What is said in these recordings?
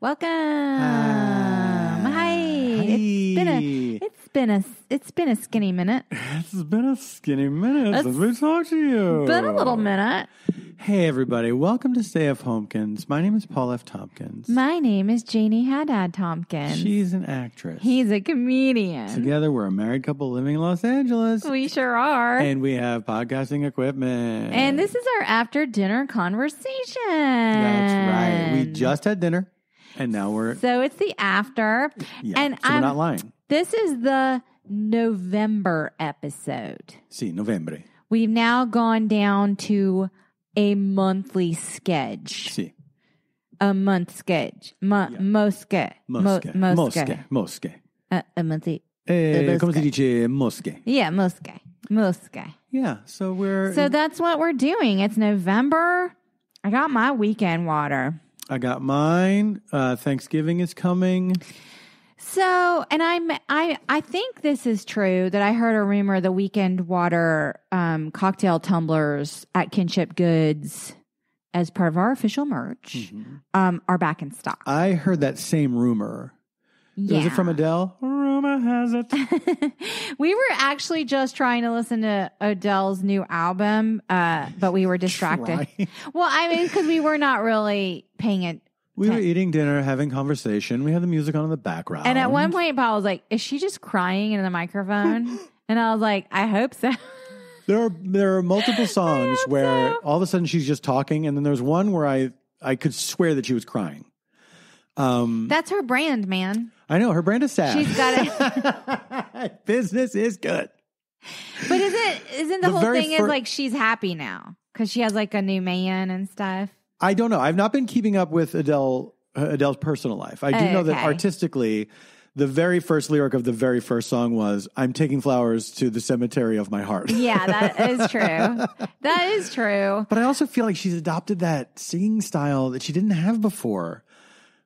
Welcome. Hi. It's been a skinny minute. It's been a skinny minute since we talked to you. Been a little minute. Hey, everybody. Welcome to Stay F Homekins. My name is Paul F. Tompkins. My name is Janie Haddad Tompkins. She's an actress. He's a comedian. Together, we're a married couple living in Los Angeles. We sure are. And we have podcasting equipment. And this is our after dinner conversation. That's right. We just had dinner. And now we're... So it's the after. Yeah, and so we're not lying. This is the November episode. Sí, novembre. We've now gone down to a monthly sketch. Sí. A month sketch. Mosque. Mosque. A monthly. Come si dice mosque? Yeah, mosque. Yeah, So that's what we're doing. It's November. I got my weekend water. I got mine. Thanksgiving is coming. So, and I think this is true that I heard a rumor the weekend water cocktail tumblers at Kinship Goods as part of our official merch are back in stock. I heard that same rumor. Yeah. Was it from Adele? Rumor has it. We were actually just trying to listen to Adele's new album, but we were distracted. Well, I mean, because we were not really paying it. We were eating dinner, having conversation. We had the music on in the background. And at one point, Paul was like, is she just crying into the microphone? And I was like, I hope so. There are multiple songs where all of a sudden she's just talking. And then there's one where I could swear that she was crying. That's her brand, man. I know. Her brand is sad. She's got it. Business is good. But isn't the whole thing is like she's happy now because she has like a new man and stuff? I don't know. I've not been keeping up with Adele's personal life. I do know that artistically, the very first lyric of the very first song was, I'm taking flowers to the cemetery of my heart. Yeah, that is true. That is true. But I also feel like she's adopted that singing style that she didn't have before,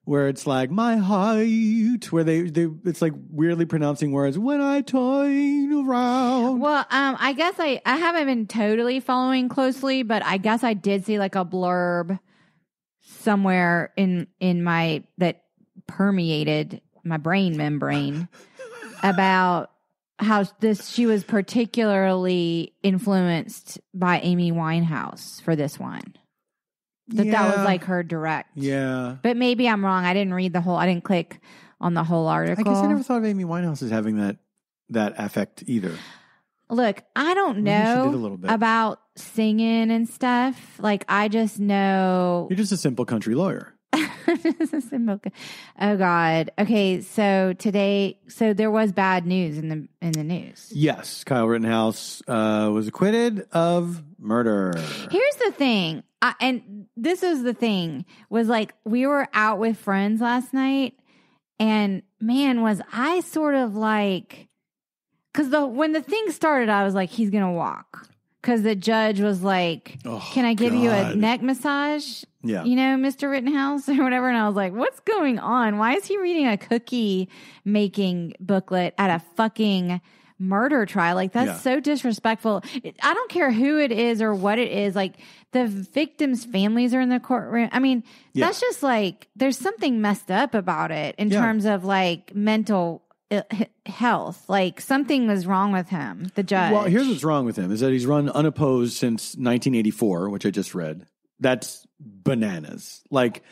where it's like, my heart, where it's like weirdly pronouncing words, when I toy around. Well, I guess I haven't been totally following closely, but I guess I did see like a blurb somewhere in my, that permeated my brain membrane about how she was particularly influenced by Amy Winehouse for this one. That was like her direct. Yeah. But maybe I'm wrong. I didn't click on the whole article. I guess I never thought of Amy Winehouse as having that affect either. Look, I don't know about singing and stuff. Like, I just know. You're just a simple country lawyer. Oh God. Okay. So there was bad news in the news. Yes. Kyle Rittenhouse was acquitted of murder. Here's the thing. And this is the thing, was like, we were out with friends last night, and man, was I sort of like, because when the thing started, I was like, he's going to walk. Because the judge was like, can I give you a neck massage? Yeah. You know, Mr. Rittenhouse or whatever. And I was like, what's going on? Why is he reading a cookie making booklet at a fucking murder trial? Like, that's so disrespectful. I don't care who it is or what it is. Like, the victims' families are in the courtroom. I mean, that's just like, there's something messed up about it in terms of like mental health. Like, something was wrong with him, the judge. Well, here's what's wrong with him is that he's run unopposed since 1984, which I just read. That's bananas. Like,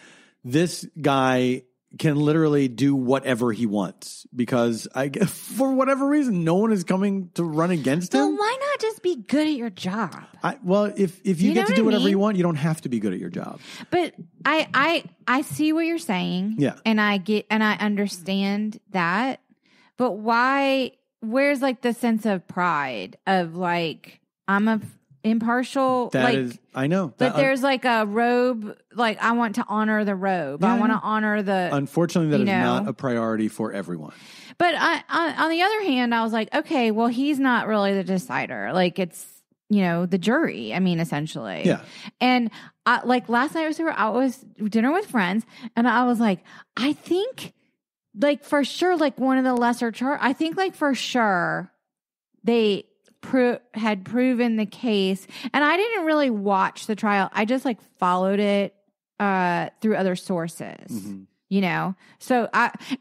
this guy can literally do whatever he wants because for whatever reason, no one is coming to run against him. Well, why not just be good at your job? If you get to do whatever you want, you don't have to be good at your job. But I see what you're saying. Yeah. And I understand that. But where's like the sense of pride of like, I'm a impartial, I know. But there's like a robe, like I want to honor the robe. I want to honor the. Unfortunately, that is not a priority for everyone. But on the other hand, I was like, okay, well, he's not really the decider. Like, it's, the jury. I mean, essentially. Yeah. And like last night I was dinner with friends, and I was like, I think, like, for sure, like one of the lesser I think, like, for sure, they had proven the case. And I didn't really watch the trial. I just like followed it through other sources. Mm-hmm. you know? So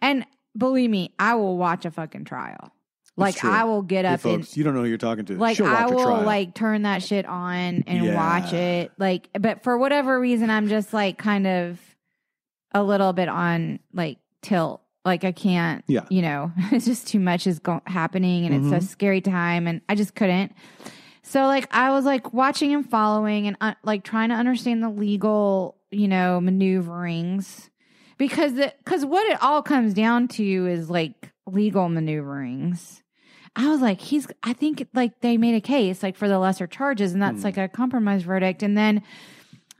and believe me, I will watch a fucking trial. Like I will get up folks, you don't know who you're talking to. Like I will like turn that shit on and watch it. Like, but for whatever reason, I'm just like kind of a little bit on like tilt. Like I can't, you know, it's just too much is happening and it's a scary time and I just couldn't. So like I was like watching and following and like trying to understand the legal, you know, maneuverings because what it all comes down to is like legal maneuverings. I was like, I think like they made a case like for the lesser charges and that's like a compromise verdict. And then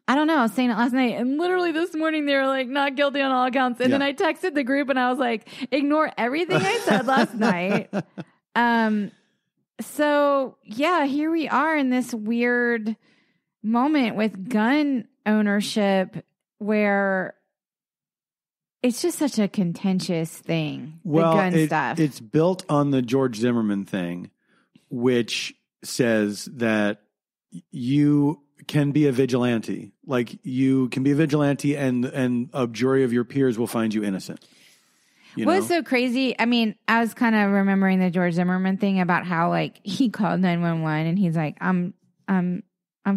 I don't know, I was saying it last night and literally this morning they were like not guilty on all accounts. And then I texted the group and I was like, ignore everything I said last night. So yeah, here we are in this weird moment with gun ownership where it's just such a contentious thing. Well, the gun stuff. It's built on the George Zimmerman thing, which says that you can be a vigilante. Like you can be a vigilante and a jury of your peers will find you innocent. What's so crazy? I mean, I was kind of remembering the George Zimmerman thing about how like he called 911 and he's like, I'm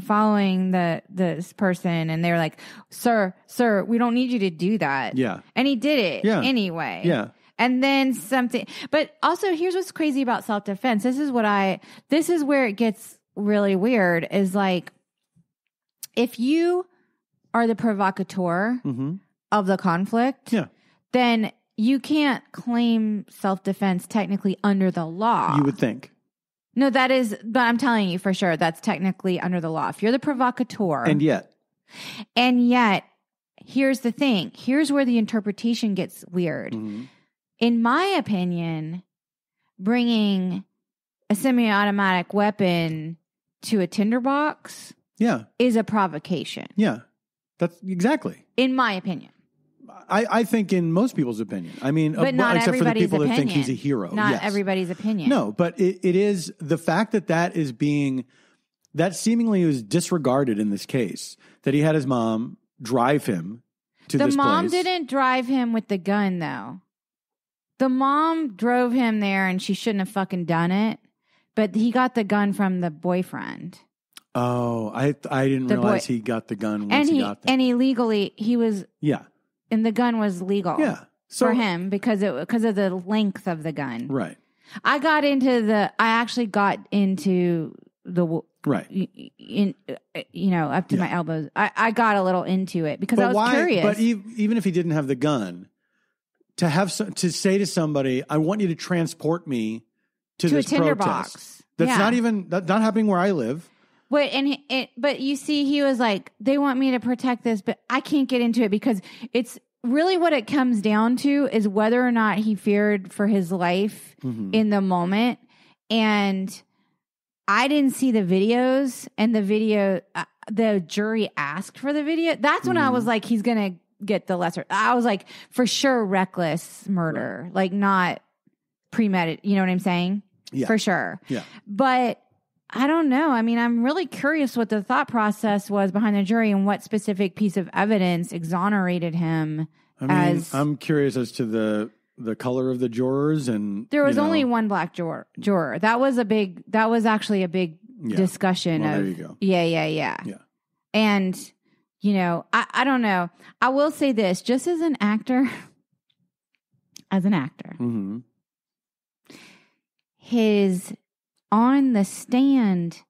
following this person, and they were like, sir, we don't need you to do that. Yeah. And he did it anyway. Yeah. And then but also here's what's crazy about self-defense. This is where it gets really weird is like, if you are the provocateur of the conflict, then you can't claim self-defense technically under the law. You would think. No, but I'm telling you for sure, that's technically under the law. If you're the provocateur. And yet, here's the thing. Here's where the interpretation gets weird. In my opinion, bringing a semi-automatic weapon to a tinderbox is a provocation. Yeah, that's exactly. In my opinion. I think in most people's opinion. I mean, but not except for the people opinion. that think he's a hero. Not everybody's opinion. No, but it is the fact that seemingly was disregarded in this case, that he had his mom drive him to this place. The mom didn't drive him with the gun, though. The mom drove him there and she shouldn't have fucking done it, but he got the gun from the boyfriend. Oh, I didn't realize he got the gun once he got there. And illegally, he was... Yeah. And the gun was legal for him because of the length of the gun. Right. I actually got into the up to my elbows. I got a little into it because I was curious. But even if he didn't have the gun, to say to somebody, "I want you to transport me to this a tinderbox." Protest. That's not happening where I live. But you see, he was like, they want me to protect this, but I can't get into it because it's really what it comes down to is whether or not he feared for his life in the moment. And I didn't see the videos, and the jury asked for the video. That's when I was like, he's going to get the lesser. I was like, for sure, reckless murder, like not premeditated. You know what I'm saying? Yeah. For sure. Yeah. But I don't know. I mean, I'm really curious what the thought process was behind the jury and what specific piece of evidence exonerated him. I'm curious as to the color of the jurors, and there was only one black juror. That was actually a big discussion. Well, there you go. Yeah. And I don't know. I will say this, just as an actor, his on the stand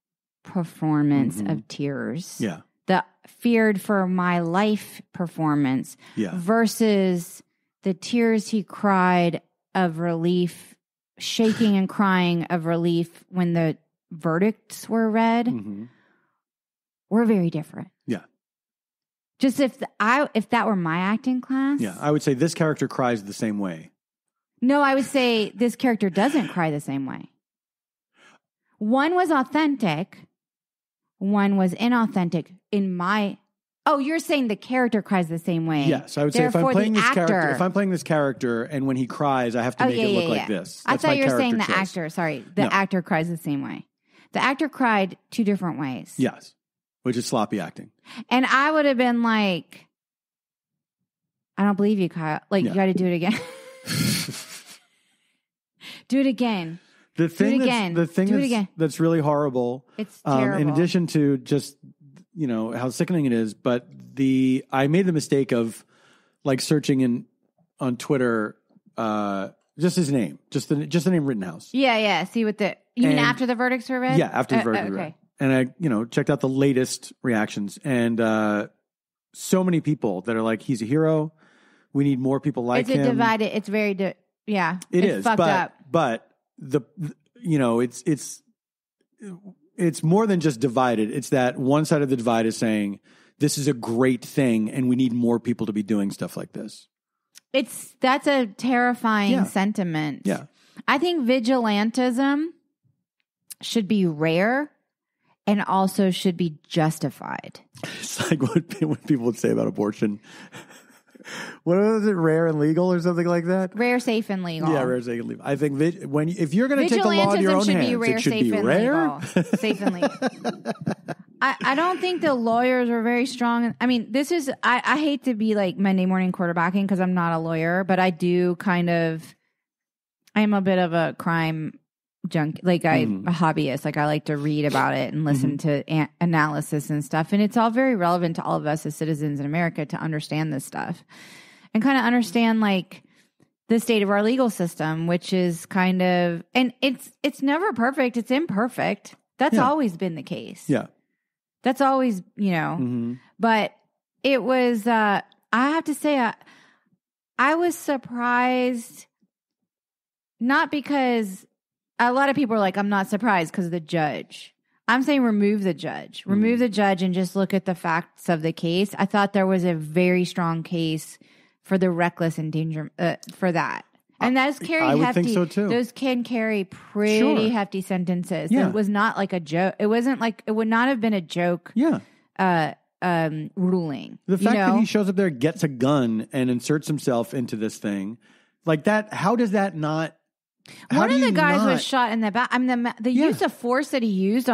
performance of tears. Yeah. The feared for my life performance versus the tears he cried of relief, shaking and crying of relief when the verdicts were read were very different. Yeah. Just if that were my acting class. Yeah. I would say this character cries the same way. No, I would say this character doesn't cry the same way. One was authentic. One was inauthentic you're saying the character cries the same way. Yes, I would say if I'm playing this character and when he cries, I have to make it look like this. I thought you were saying the actor. Sorry, actor cries the same way. The actor cried two different ways. Yes, which is sloppy acting. And I would have been like, I don't believe you, Kyle. Like, you got to do it again. Do it again. The thing that's really horrible. It's terrible. In addition to just, how sickening it is, but I made the mistake of like searching on Twitter, just his name, just the name Rittenhouse. Yeah. See what you mean after the verdicts were read? Yeah, after the verdicts were read. And I, checked out the latest reactions, and so many people that are like, he's a hero. We need more people like him. It's divided. It's very, it's is fucked up. But it's more than just divided. It's that one side of the divide is saying this is a great thing, and we need more people to be doing stuff like this. That's a terrifying sentiment. Yeah. I think vigilantism should be rare and also should be justified. It's like what people would say about abortion. What was it? Rare and legal or something like that? Rare, safe, and legal. Yeah, rare, safe, and legal. I think if you're going to take the law in your own hands, it should be rare, safe, and legal. I don't think the lawyers are very strong. I mean, I hate to be like Monday morning quarterbacking because I'm not a lawyer, but I do I'm a bit of a crime junkie. Like I'm a hobbyist. Like I like to read about it and listen to analysis and stuff. And it's all very relevant to all of us as citizens in America to understand this stuff and kind of understand like the state of our legal system, which is and it's never perfect. It's imperfect. That's always been the case. Yeah. That's always, but it was, I have to say, I was surprised, not because a lot of people are like, I'm not surprised because of the judge. I'm saying remove the judge. Remove the judge and just look at the facts of the case. I thought there was a very strong case for the reckless endangerment, for that. And those carry hefty. I would think so too. Those can carry pretty hefty sentences. Yeah. It was not like a joke. It wasn't like, it would not have been a joke. Yeah. Ruling. The fact that he shows up there, gets a gun, and inserts himself into this thing, like that. How does that not? One of the guys was shot in the back. I mean, the use of force that he used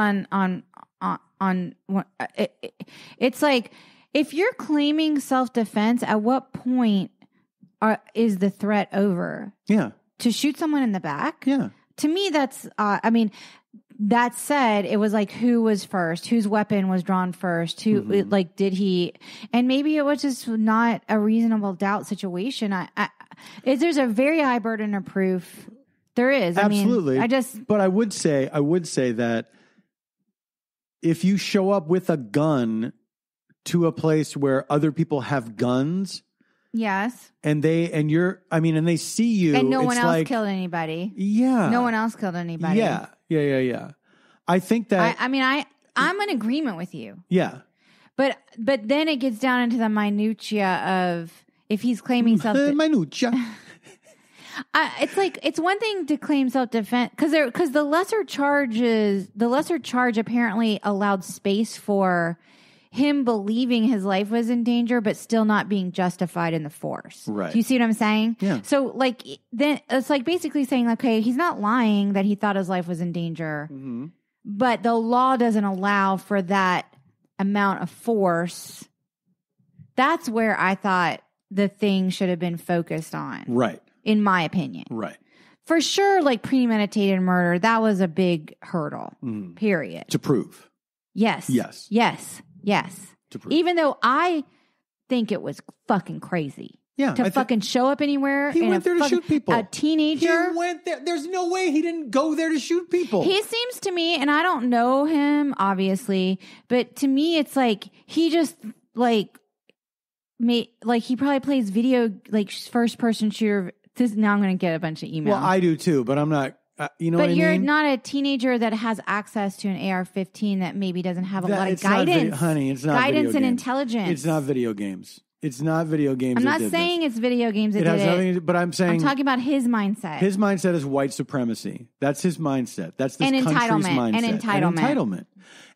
it's like if you're claiming self-defense, at what point is the threat over? Yeah. To shoot someone in the back? Yeah. To me, that's, that said, it was like who was first, whose weapon was drawn first, did he, and maybe it was just not a reasonable doubt situation. There's a very high burden of proof. There is. Absolutely. But I would say that if you show up with a gun to a place where other people have guns, yes. And they see you. And no one else killed anybody. Yeah. No one else killed anybody. Yeah. I think that. I'm in agreement with you. Yeah. But then it gets down into the minutia of if he's claiming minutia. It's like, it's one thing to claim self-defense because the lesser charge apparently allowed space for him believing his life was in danger, but still not being justified in the force. Right. Do you see what I'm saying? Yeah. So like, then it's like basically saying, okay, he's not lying that he thought his life was in danger, but the law doesn't allow for that amount of force. That's where I thought the thing should have been focused on. Right. In my opinion. Right. For sure, like premeditated murder, that was a big hurdle, period. To prove. Yes. To prove. Even though I think it was fucking crazy. Yeah. To fucking show up anywhere. He went there to shoot people. A teenager. He went there. There's no way he didn't go there to shoot people. He seems to me, and I don't know him, obviously, but to me, it's like he just he probably plays video, like first person shooter. Now I'm going to get a bunch of emails. Well, I do too, but I'm not. You know what I mean? But you're not a teenager that has access to an AR-15 that maybe doesn't have a lot of guidance. Honey, it's not guidance video and games. Intelligence. It's not video games. It's not video games. I'm not saying it's video games that did it. But I'm saying I'm talking about his mindset. His mindset is white supremacy. That's his mindset. That's this country's mindset. And entitlement.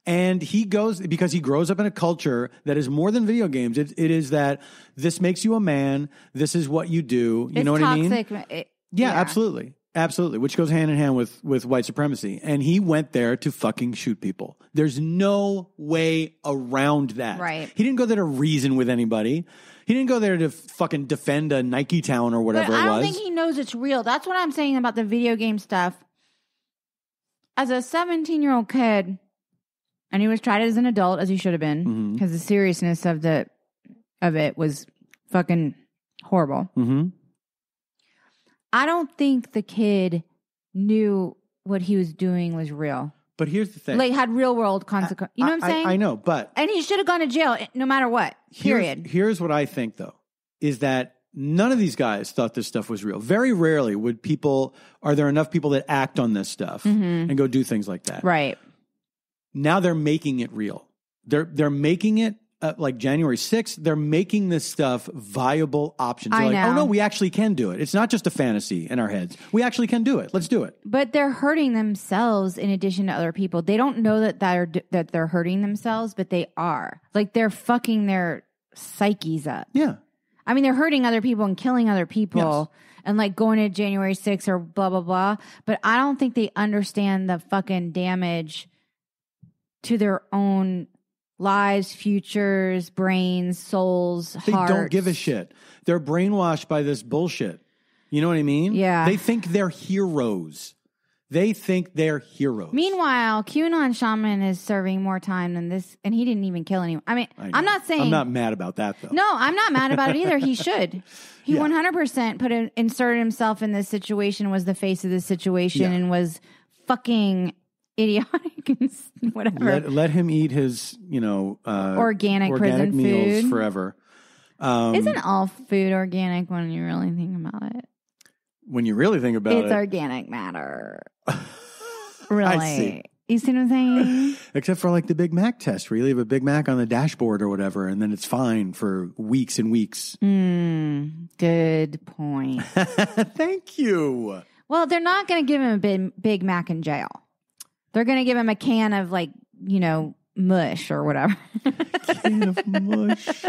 And he goes because he grows up in a culture that is more than video games. It is that this makes you a man. This is what you do. You know what I mean? Toxic. Yeah, absolutely. Absolutely, which goes hand in hand with white supremacy. And he went there to fucking shoot people. There's no way around that. Right. He didn't go there to reason with anybody. He didn't go there to fucking defend a Nike town or whatever it was. I don't think he knows it's real. That's what I'm saying about the video game stuff. As a 17-year-old kid, and he was tried as an adult, as he should have been, because the seriousness of it was fucking horrible. Mm-hmm. I don't think the kid knew what he was doing was real. But here's the thing. Like, had real world consequences. You know what I'm saying? I know, but... And he should have gone to jail no matter what, period. Here's what I think, though, is that none of these guys thought this stuff was real. Very rarely are there enough people that act on this stuff and go do things like that. Right. Now they're making it real. They're making it like January 6th. They're making this stuff viable options. They're like, oh no, we actually can do it. It's not just a fantasy in our heads. We actually can do it. Let's do it. But they're hurting themselves in addition to other people. They don't know that they're hurting themselves, but they are. Like, they're fucking their psyches up. Yeah. I mean, they're hurting other people and killing other people and like going to January 6th or blah, blah, blah. But I don't think they understand the fucking damage to their own lives, futures, brains, souls, hearts. They don't give a shit. They're brainwashed by this bullshit. You know what I mean? Yeah. They think they're heroes. Meanwhile, QAnon Shaman is serving more time than this, and he didn't even kill anyone. I mean, I'm not saying... I'm not mad about that, though. No, I'm not mad about it either. He should. He 100% inserted himself in this situation, was the face of the situation, and was fucking idiotic and whatever. Let him eat his, organic prison meals food forever. Isn't all food organic when you really think about it? When you really think about it's organic matter. Really. I see. You see what I'm saying? Except for like the Big Mac test, where you leave a Big Mac on the dashboard or whatever, and then it's fine for weeks and weeks. Good point. Thank you. Well, they're not going to give him a Big Mac in jail. They're going to give him a can of mush or whatever. Can of mush.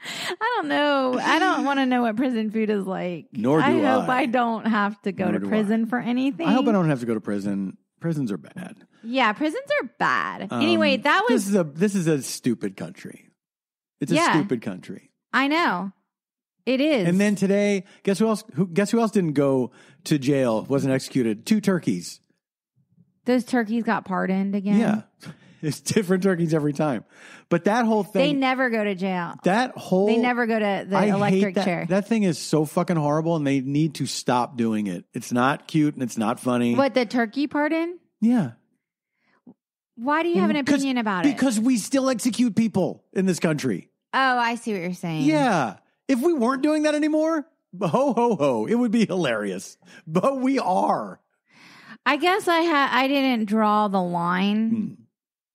I don't know. I don't want to know what prison food is like. Nor do I. I hope I don't have to go to prison for anything. I hope I don't have to go to prison. Prisons are bad. Yeah, prisons are bad. Anyway, that was... This is a stupid country. It's a stupid country. I know. It is. And then today, guess who else didn't go to jail, wasn't executed? 2 turkeys. Those turkeys got pardoned again? Yeah. It's different turkeys every time. But that whole thing... They never go to jail. They never go to the electric chair. That thing is so fucking horrible, and they need to stop doing it. It's not cute, and it's not funny. What, the turkey pardon? Yeah. Why do you have an opinion about it? Because we still execute people in this country. Oh, I see what you're saying. Yeah. If we weren't doing that anymore, ho, ho, ho, it would be hilarious. But we are. I guess I didn't draw the line.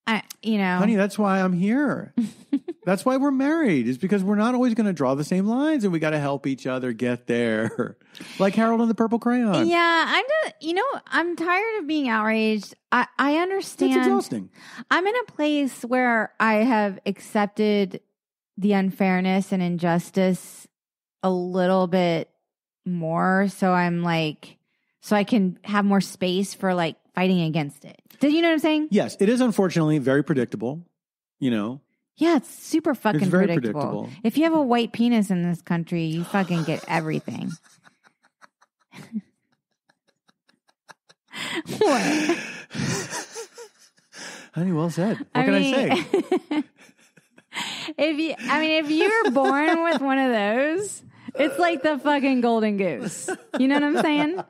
Honey, that's why I'm here. That's why we're married, is because we're not always going to draw the same lines, and we got to help each other get there. Like Harold and the Purple Crayon. Yeah, I'm tired of being outraged. I understand. It's exhausting. I'm in a place where I have accepted the unfairness and injustice a little bit more. So I'm like, so I can have more space for like fighting against it. Do you know what I'm saying? Yes, it is unfortunately very predictable, Yeah, it's super fucking it's very predictable. If you have a white penis in this country, you fucking get everything. What? Honey, well said. What can I say? If you're born with one of those, it's like the fucking golden goose. You know what I'm saying?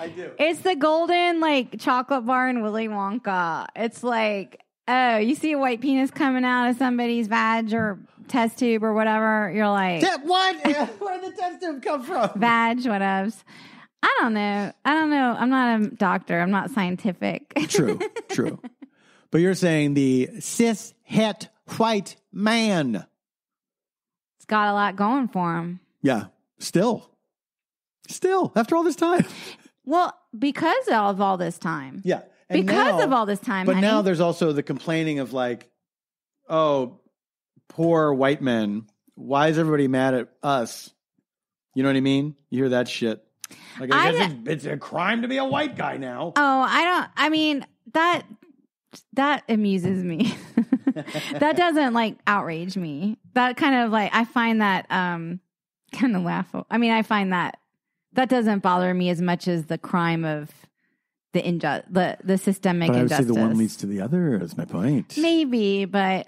I do. It's the golden, like, chocolate bar in Willy Wonka. It's like, oh, you see a white penis coming out of somebody's vag or test tube or whatever. You're like... What? Where did the test tube come from? Vag, whatevs. I don't know. I'm not a doctor. I'm not scientific. True. But you're saying the cis, het, white man. It's got a lot going for him. Yeah. Still, after all this time. Well, because of all this time. Yeah. Of all this time, But honey. now there's also the complaining of like, oh, poor white men. Why is everybody mad at us? You know what I mean? You hear that shit. Like, I guess it's a crime to be a white guy now. That amuses me. That doesn't like outrage me. That kind of like, I find that kind of laughable. I mean, I find that doesn't bother me as much as the crime of the systemic injustice. I would say the one leads to the other is my point. Maybe, but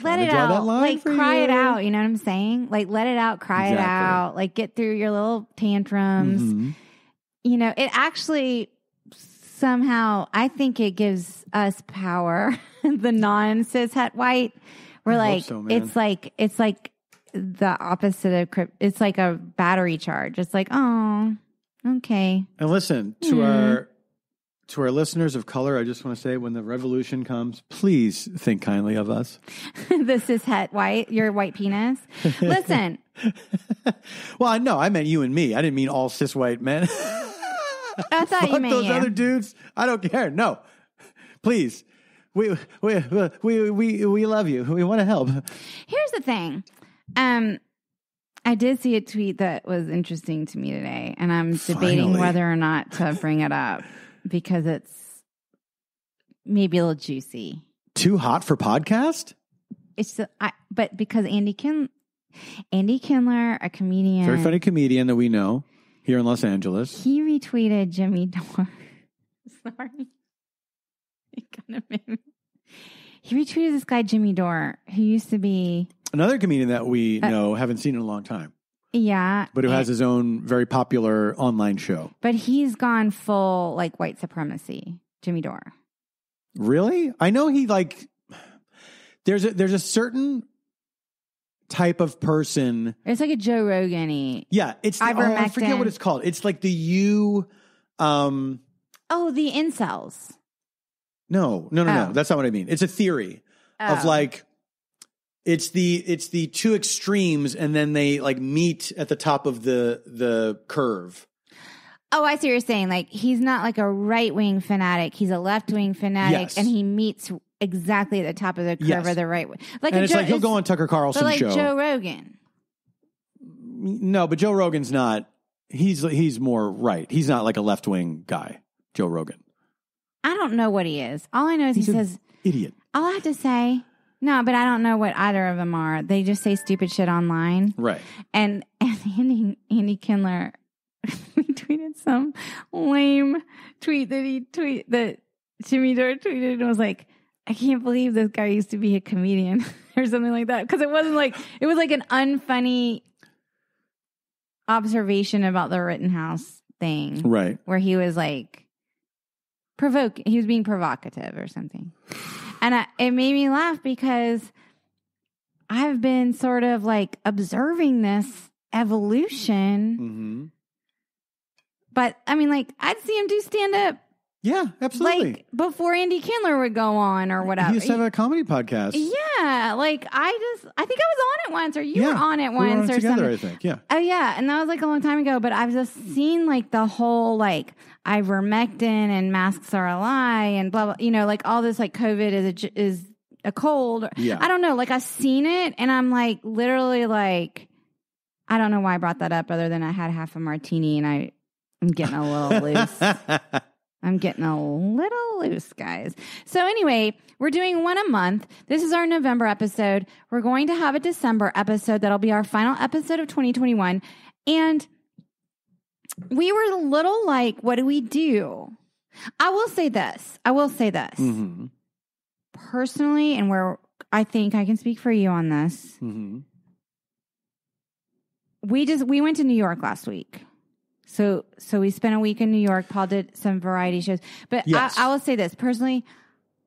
let it out. Like, cry it out. You know what I'm saying? Like, let it out, cry it out. Like, get through your little tantrums. Mm-hmm. You know, it actually somehow, I think it gives us power, the non-cis het white. We're like, it's like the opposite of, it's like a battery charge. It's like, oh, okay. And listen, to our listeners of color, I just want to say, when the revolution comes, please think kindly of us. The cis het white, your white penis. Listen. Well, no, I meant you and me. I didn't mean all cis white men. I thought you meant those other dudes. I don't care. No, please. We love you. We want to help. Here's the thing. I did see a tweet that was interesting to me today, and I'm debating whether or not to bring it up because it's maybe a little juicy. Too hot for podcast? But because Andy Kindler, a comedian, very funny comedian that we know here in Los Angeles, he retweeted Jimmy Dore. Sorry, it kind of made me. He retweeted this guy Jimmy Dore, who used to be another comedian that we know, haven't seen in a long time. Yeah. But who has his own very popular online show. But he's gone full like white supremacy, Jimmy Dore. Really? I know he like there's a certain type of person. It's like a Joe Rogan-y. Yeah, it's I forget what it's called. It's like the the incels. No. That's not what I mean. It's a theory of like it's the two extremes, and then they like meet at the top of the curve. Oh, I see what you're saying. Like, he's not like a right-wing fanatic. He's a left-wing fanatic, yes. And he meets exactly at the top of the curve, yes. Or the right way. Like, and it's like he'll go on Tucker Carlson's show. Joe Rogan. No, but Joe Rogan's not. He's more right. He's not like a left-wing guy, Joe Rogan. I don't know what he is. All I know is he says... idiot. All I have to say... No, but I don't know what either of them are. They just say stupid shit online. Right. And Andy Kindler tweeted some lame tweet that Jimmy Dore tweeted and was like, I can't believe this guy used to be a comedian or something like that. Because it was like an unfunny observation about the Rittenhouse thing. Right. Where he was like he was being provocative or something. And it made me laugh because I've been sort of like observing this evolution. Mm-hmm. But I mean, like, I'd see him do stand up. Yeah, absolutely. Like before Andy Kindler would go on or whatever. He used to have a comedy podcast. Yeah. Like I think I was on it once or you were on it once we were on or together, something. I think. Yeah. Oh yeah. And that was like a long time ago, but I've just seen like the whole like ivermectin and masks are a lie and blah, blah, you know, like all this like COVID is a cold. Yeah. I don't know. Like I've seen it and I'm like literally like, I don't know why I brought that up other than I had half a martini and I'm getting a little loose. I'm getting a little loose, guys. So anyway, we're doing one a month. This is our November episode. We're going to have a December episode. That'll be our final episode of 2021. And we were a little like, what do we do? I will say this. Mm-hmm. Personally, and where I think I can speak for you on this. Mm-hmm. We went to New York last week. So we spent a week in New York. Paul did some variety shows. But yes. I will say this. Personally,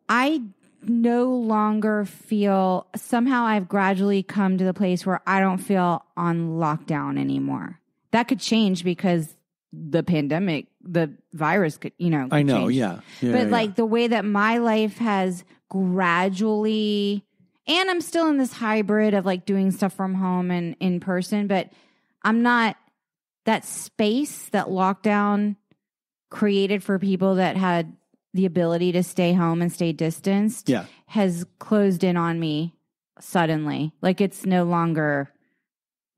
I no longer feel... Somehow I've gradually come to the place where I don't feel on lockdown anymore. That could change because the pandemic, the virus could, I know, change. Yeah. But like the way that my life has gradually... And I'm still in this hybrid of like doing stuff from home and in person. But I'm not... That space that lockdown created for people that had the ability to stay home and stay distanced has closed in on me suddenly. Like it's no longer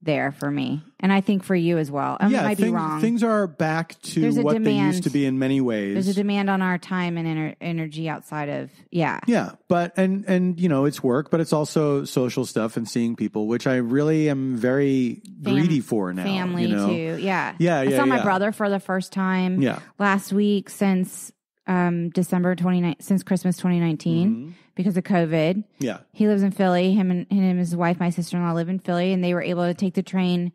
there for me. And I think for you as well. I might be wrong. Things are back to what they used to be in many ways. There's a demand on our time and energy outside of, Yeah. But, and you know, it's work, but it's also social stuff and seeing people, which I really am very greedy for now. Family too. Yeah. I saw my brother for the first time last week since since Christmas 2019 because of COVID. Yeah. He lives in Philly. Him and his wife, my sister-in-law, live in Philly, and they were able to take the train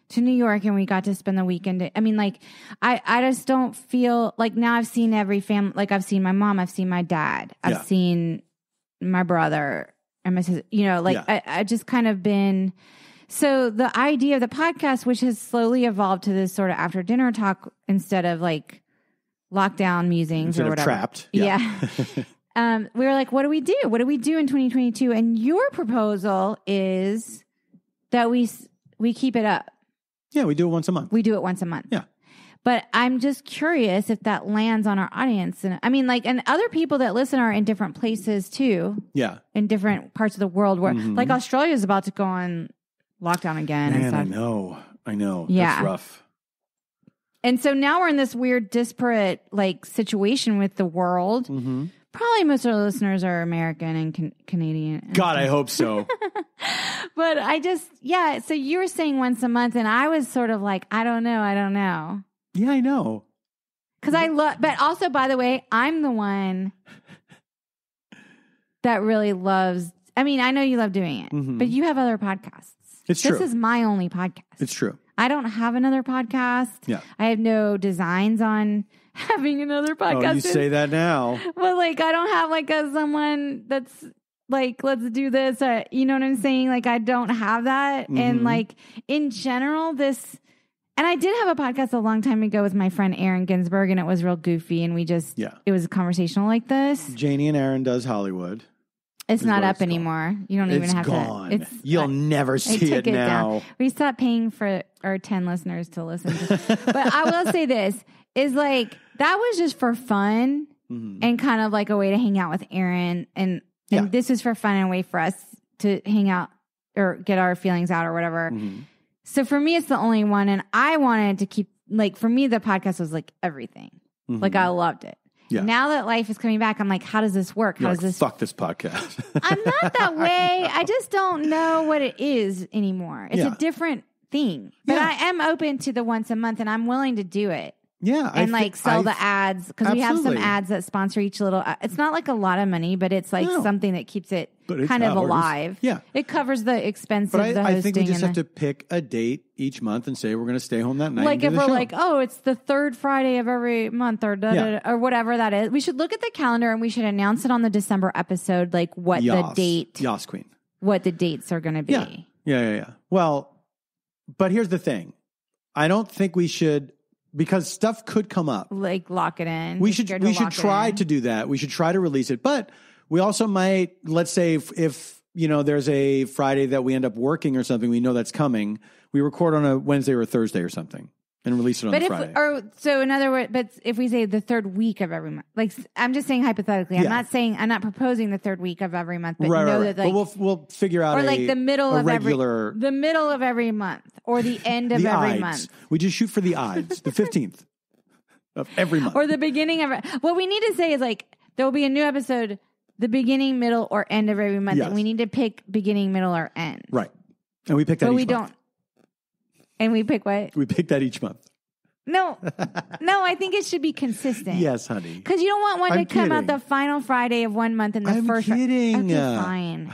to New York, and we got to spend the weekend. I mean, like, I just don't feel like now I've seen every family. Like, I've seen my mom, I've seen my dad, I've seen my brother and my sister, you know, like I just kind of been. So the idea of the podcast, which has slowly evolved to this sort of after dinner talk instead of like lockdown musings instead or whatever. Trapped. Yeah. We were like, what do we do? What do we do in 2022? And your proposal is that we keep it up. Yeah, we do it once a month. We do it once a month. Yeah. But I'm just curious if that lands on our audience. And I mean, like, and other people that listen are in different places too. Yeah. In different parts of the world where, like, Australia is about to go on lockdown again. Man, and stuff. I know. Yeah. That's rough. And so now we're in this weird, disparate, like, situation with the world. Mm-hmm. Probably most of our listeners are American and Canadian. God, I hope so. But I just, so you were saying once a month, and I was sort of like, I don't know. Yeah, I know. Because I love, but also, by the way, I'm the one that really loves, I mean, I know you love doing it, but you have other podcasts. It's true. This is my only podcast. It's true. I don't have another podcast. Yeah. I have no designs on having another podcast. Oh, you say that now. Well, like, I don't have like someone that's like, let's do this. You know what I'm saying? Like, I don't have that. And like, in general, and I did have a podcast a long time ago with my friend Aaron Ginsberg, and it was real goofy. And we just, it was conversational like this. Janie and Aaron does Hollywood. It's not up anymore. You don't even have gone. to. You'll never see it now. Down. We stopped paying for our 10 listeners to listen to. But I will say this, is like, that was just for fun and kind of like a way to hang out with Aaron. And this is for fun and a way for us to hang out or get our feelings out or whatever. So for me, it's the only one. And I wanted to keep, like, for me, the podcast was like everything. Like, I loved it. Yeah. Now that life is coming back, I'm like, how does this work? How does this? Fuck this podcast. I'm not that way. I just don't know what it is anymore. It's a different thing. But I am open to the once a month, and I'm willing to do it. Yeah. And sell the ads, because we have some ads that sponsor each little. It's not like a lot of money, but it's like something that keeps it kind of alive. Yeah. It covers the expenses. But I think we just have to pick a date each month and say we're going to stay home that night. Like if we're like, oh, it's the third Friday of every month or or whatever that is. We should look at the calendar and we should announce it on the December episode, like what the date. Yas Queen. What the dates are going to be. Yeah. Well, but here's the thing. I don't think we should. Because stuff could come up. Like lock it in. We should try to do that. We should try to release it. But we also might, let's say if you know, there's a Friday that we end up working or something, we know that's coming. We record on a Wednesday or a Thursday or something and release it on Friday. So in other words, but if we say the third week of every month, like I'm just saying hypothetically, I'm not proposing the third week of every month, but know that like, but we'll figure out or like the middle of every month or the end of every month. We just shoot for the Ides, the 15th of every month. Or the beginning of what we need to say is like, there will be a new episode, the beginning, middle, or end of every month. Yes. And we need to pick beginning, middle, or end. Right. And we pick that each month. But we don't. And we pick what? We pick that each month. No, I think it should be consistent. Yes, honey. Because you don't want one to come out the final Friday of one month and the first. I'm kidding. Okay, fine.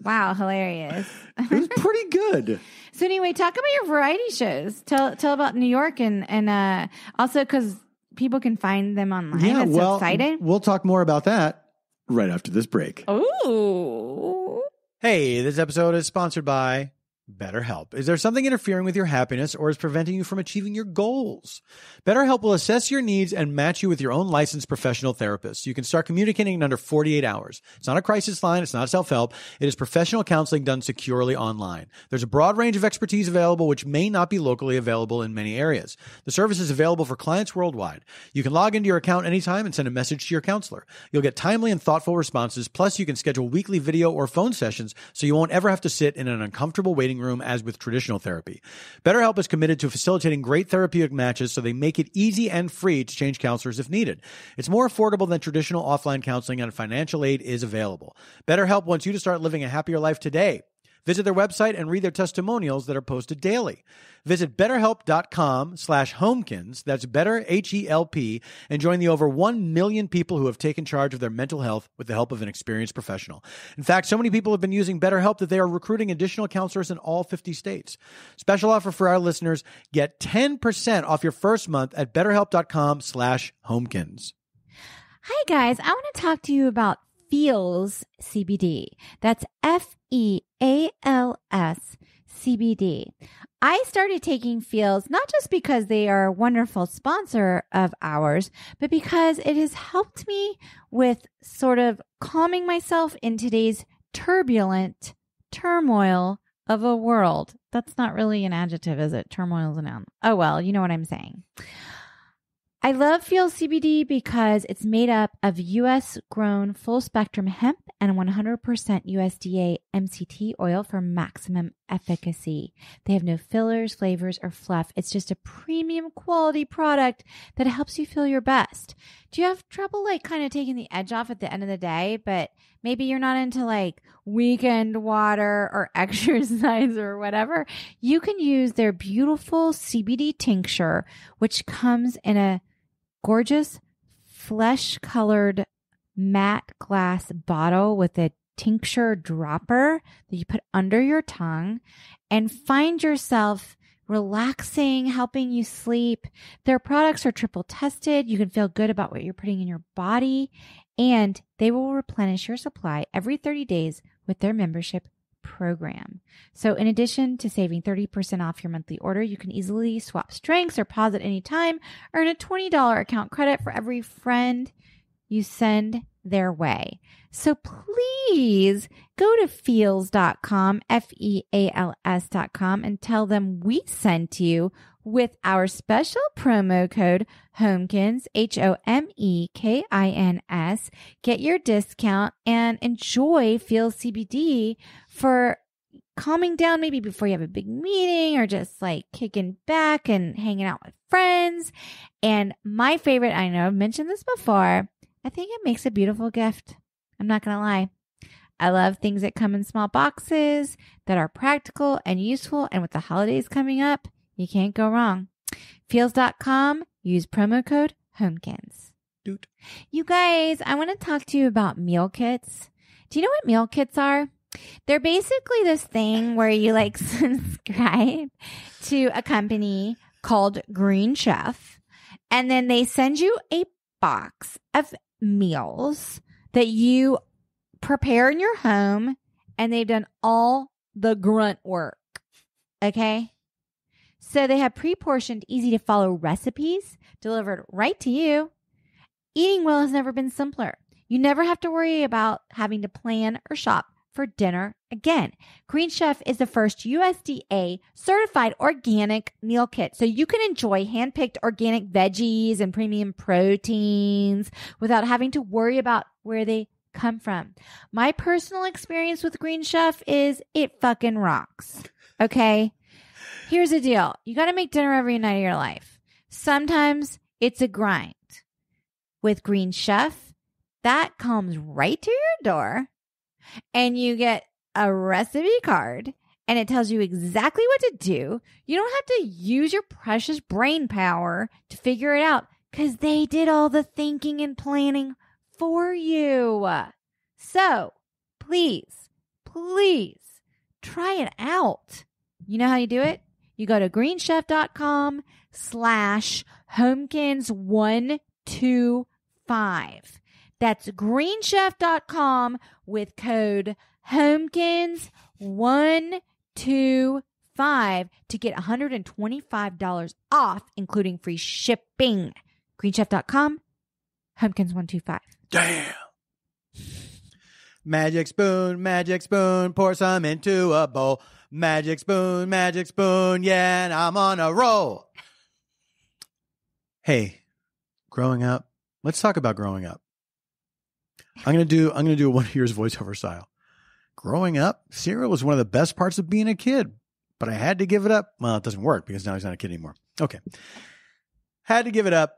Wow, hilarious. It was pretty good. So anyway, talk about your variety shows. Tell about New York and also because people can find them online. Yeah, That's so exciting. We'll talk more about that right after this break. Ooh. Hey, this episode is sponsored by BetterHelp. Is there something interfering with your happiness or is preventing you from achieving your goals? BetterHelp will assess your needs and match you with your own licensed professional therapist. You can start communicating in under 48 hours. It's not a crisis line. It's not self-help. It is professional counseling done securely online. There's a broad range of expertise available, which may not be locally available in many areas. The service is available for clients worldwide. You can log into your account anytime and send a message to your counselor. You'll get timely and thoughtful responses. Plus, you can schedule weekly video or phone sessions so you won't ever have to sit in an uncomfortable waiting waiting room as with traditional therapy. BetterHelp is committed to facilitating great therapeutic matches, so they make it easy and free to change counselors if needed. It's more affordable than traditional offline counseling, and financial aid is available. BetterHelp wants you to start living a happier life today. Visit their website and read their testimonials that are posted daily. Visit BetterHelp.com/homekins, that's better, H-E-L-P, and join the over 1 million people who have taken charge of their mental health with the help of an experienced professional. In fact, so many people have been using BetterHelp that they are recruiting additional counselors in all 50 states. Special offer for our listeners, get 10% off your first month at BetterHelp.com/homekins. Hi, guys. I want to talk to you about Feels CBD. That's Feals CBD. I started taking Feels not just because they are a wonderful sponsor of ours, but because it has helped me with sort of calming myself in today's turbulent turmoil of a world. That's not really an adjective, is it? Turmoil is a noun. Oh, well, you know what I'm saying. I love Feels CBD because it's made up of U.S. grown full spectrum hemp and 100% USDA MCT oil for maximum efficacy. They have no fillers, flavors, or fluff. It's just a premium quality product that helps you feel your best. Do you have trouble kind of taking the edge off at the end of the day, but maybe you're not into weekend water or exercise or whatever? You can use their beautiful CBD tincture, which comes in a gorgeous flesh-colored matte glass bottle with a tincture dropper that you put under your tongue, and find yourself relaxing, helping you sleep. Their products are triple tested. You can feel good about what you're putting in your body, and they will replenish your supply every 30 days with their membership program. So in addition to saving 30% off your monthly order, you can easily swap strengths or pause at any time, earn a $20 account credit for every friend you send their way. So please go to feals.com, Feals.com, and tell them we sent you with our special promo code HOMEKINS, HOMEKINS. Get your discount and enjoy Feels CBD for calming down maybe before you have a big meeting or just kicking back and hanging out with friends. And my favorite, I know I've mentioned this before, I think it makes a beautiful gift. I'm not going to lie. I love things that come in small boxes that are practical and useful. And with the holidays coming up, you can't go wrong. Feels.com. Use promo code HOMEKINS. Dude. You guys, I want to talk to you about meal kits. Do you know what meal kits are? They're basically this thing where you subscribe to a company called Green Chef, and then they send you a box of meals that you prepare in your home, and they've done all the grunt work. Okay? So they have pre-portioned, easy to follow recipes delivered right to you. Eating well has never been simpler. You never have to worry about having to plan or shop for dinner again. Green Chef is the first USDA certified organic meal kit, so you can enjoy hand-picked organic veggies and premium proteins without having to worry about where they come from. My personal experience with Green Chef is it fucking rocks. Okay? Here's the deal. You got to make dinner every night of your life. Sometimes it's a grind. With Green Chef, that comes right to your door, and you get a recipe card, and it tells you exactly what to do. You don't have to use your precious brain power to figure it out because they did all the thinking and planning for you. So please try it out. You know how you do it? You go to greenchef.com/homekins125. That's greenchef.com with code HOMEKINS125 to get $125 off, including free shipping. Greenchef.com, HOMEKINS125. Damn. Magic spoon, pour some into a bowl. Magic spoon, yeah, and I'm on a roll. Hey, growing up, let's talk about growing up. I'm gonna do one of yours voiceover style. Growing up, cereal was one of the best parts of being a kid. but I had to give it up. Well, it doesn't work because now he's not a kid anymore. Okay. Had to give it up.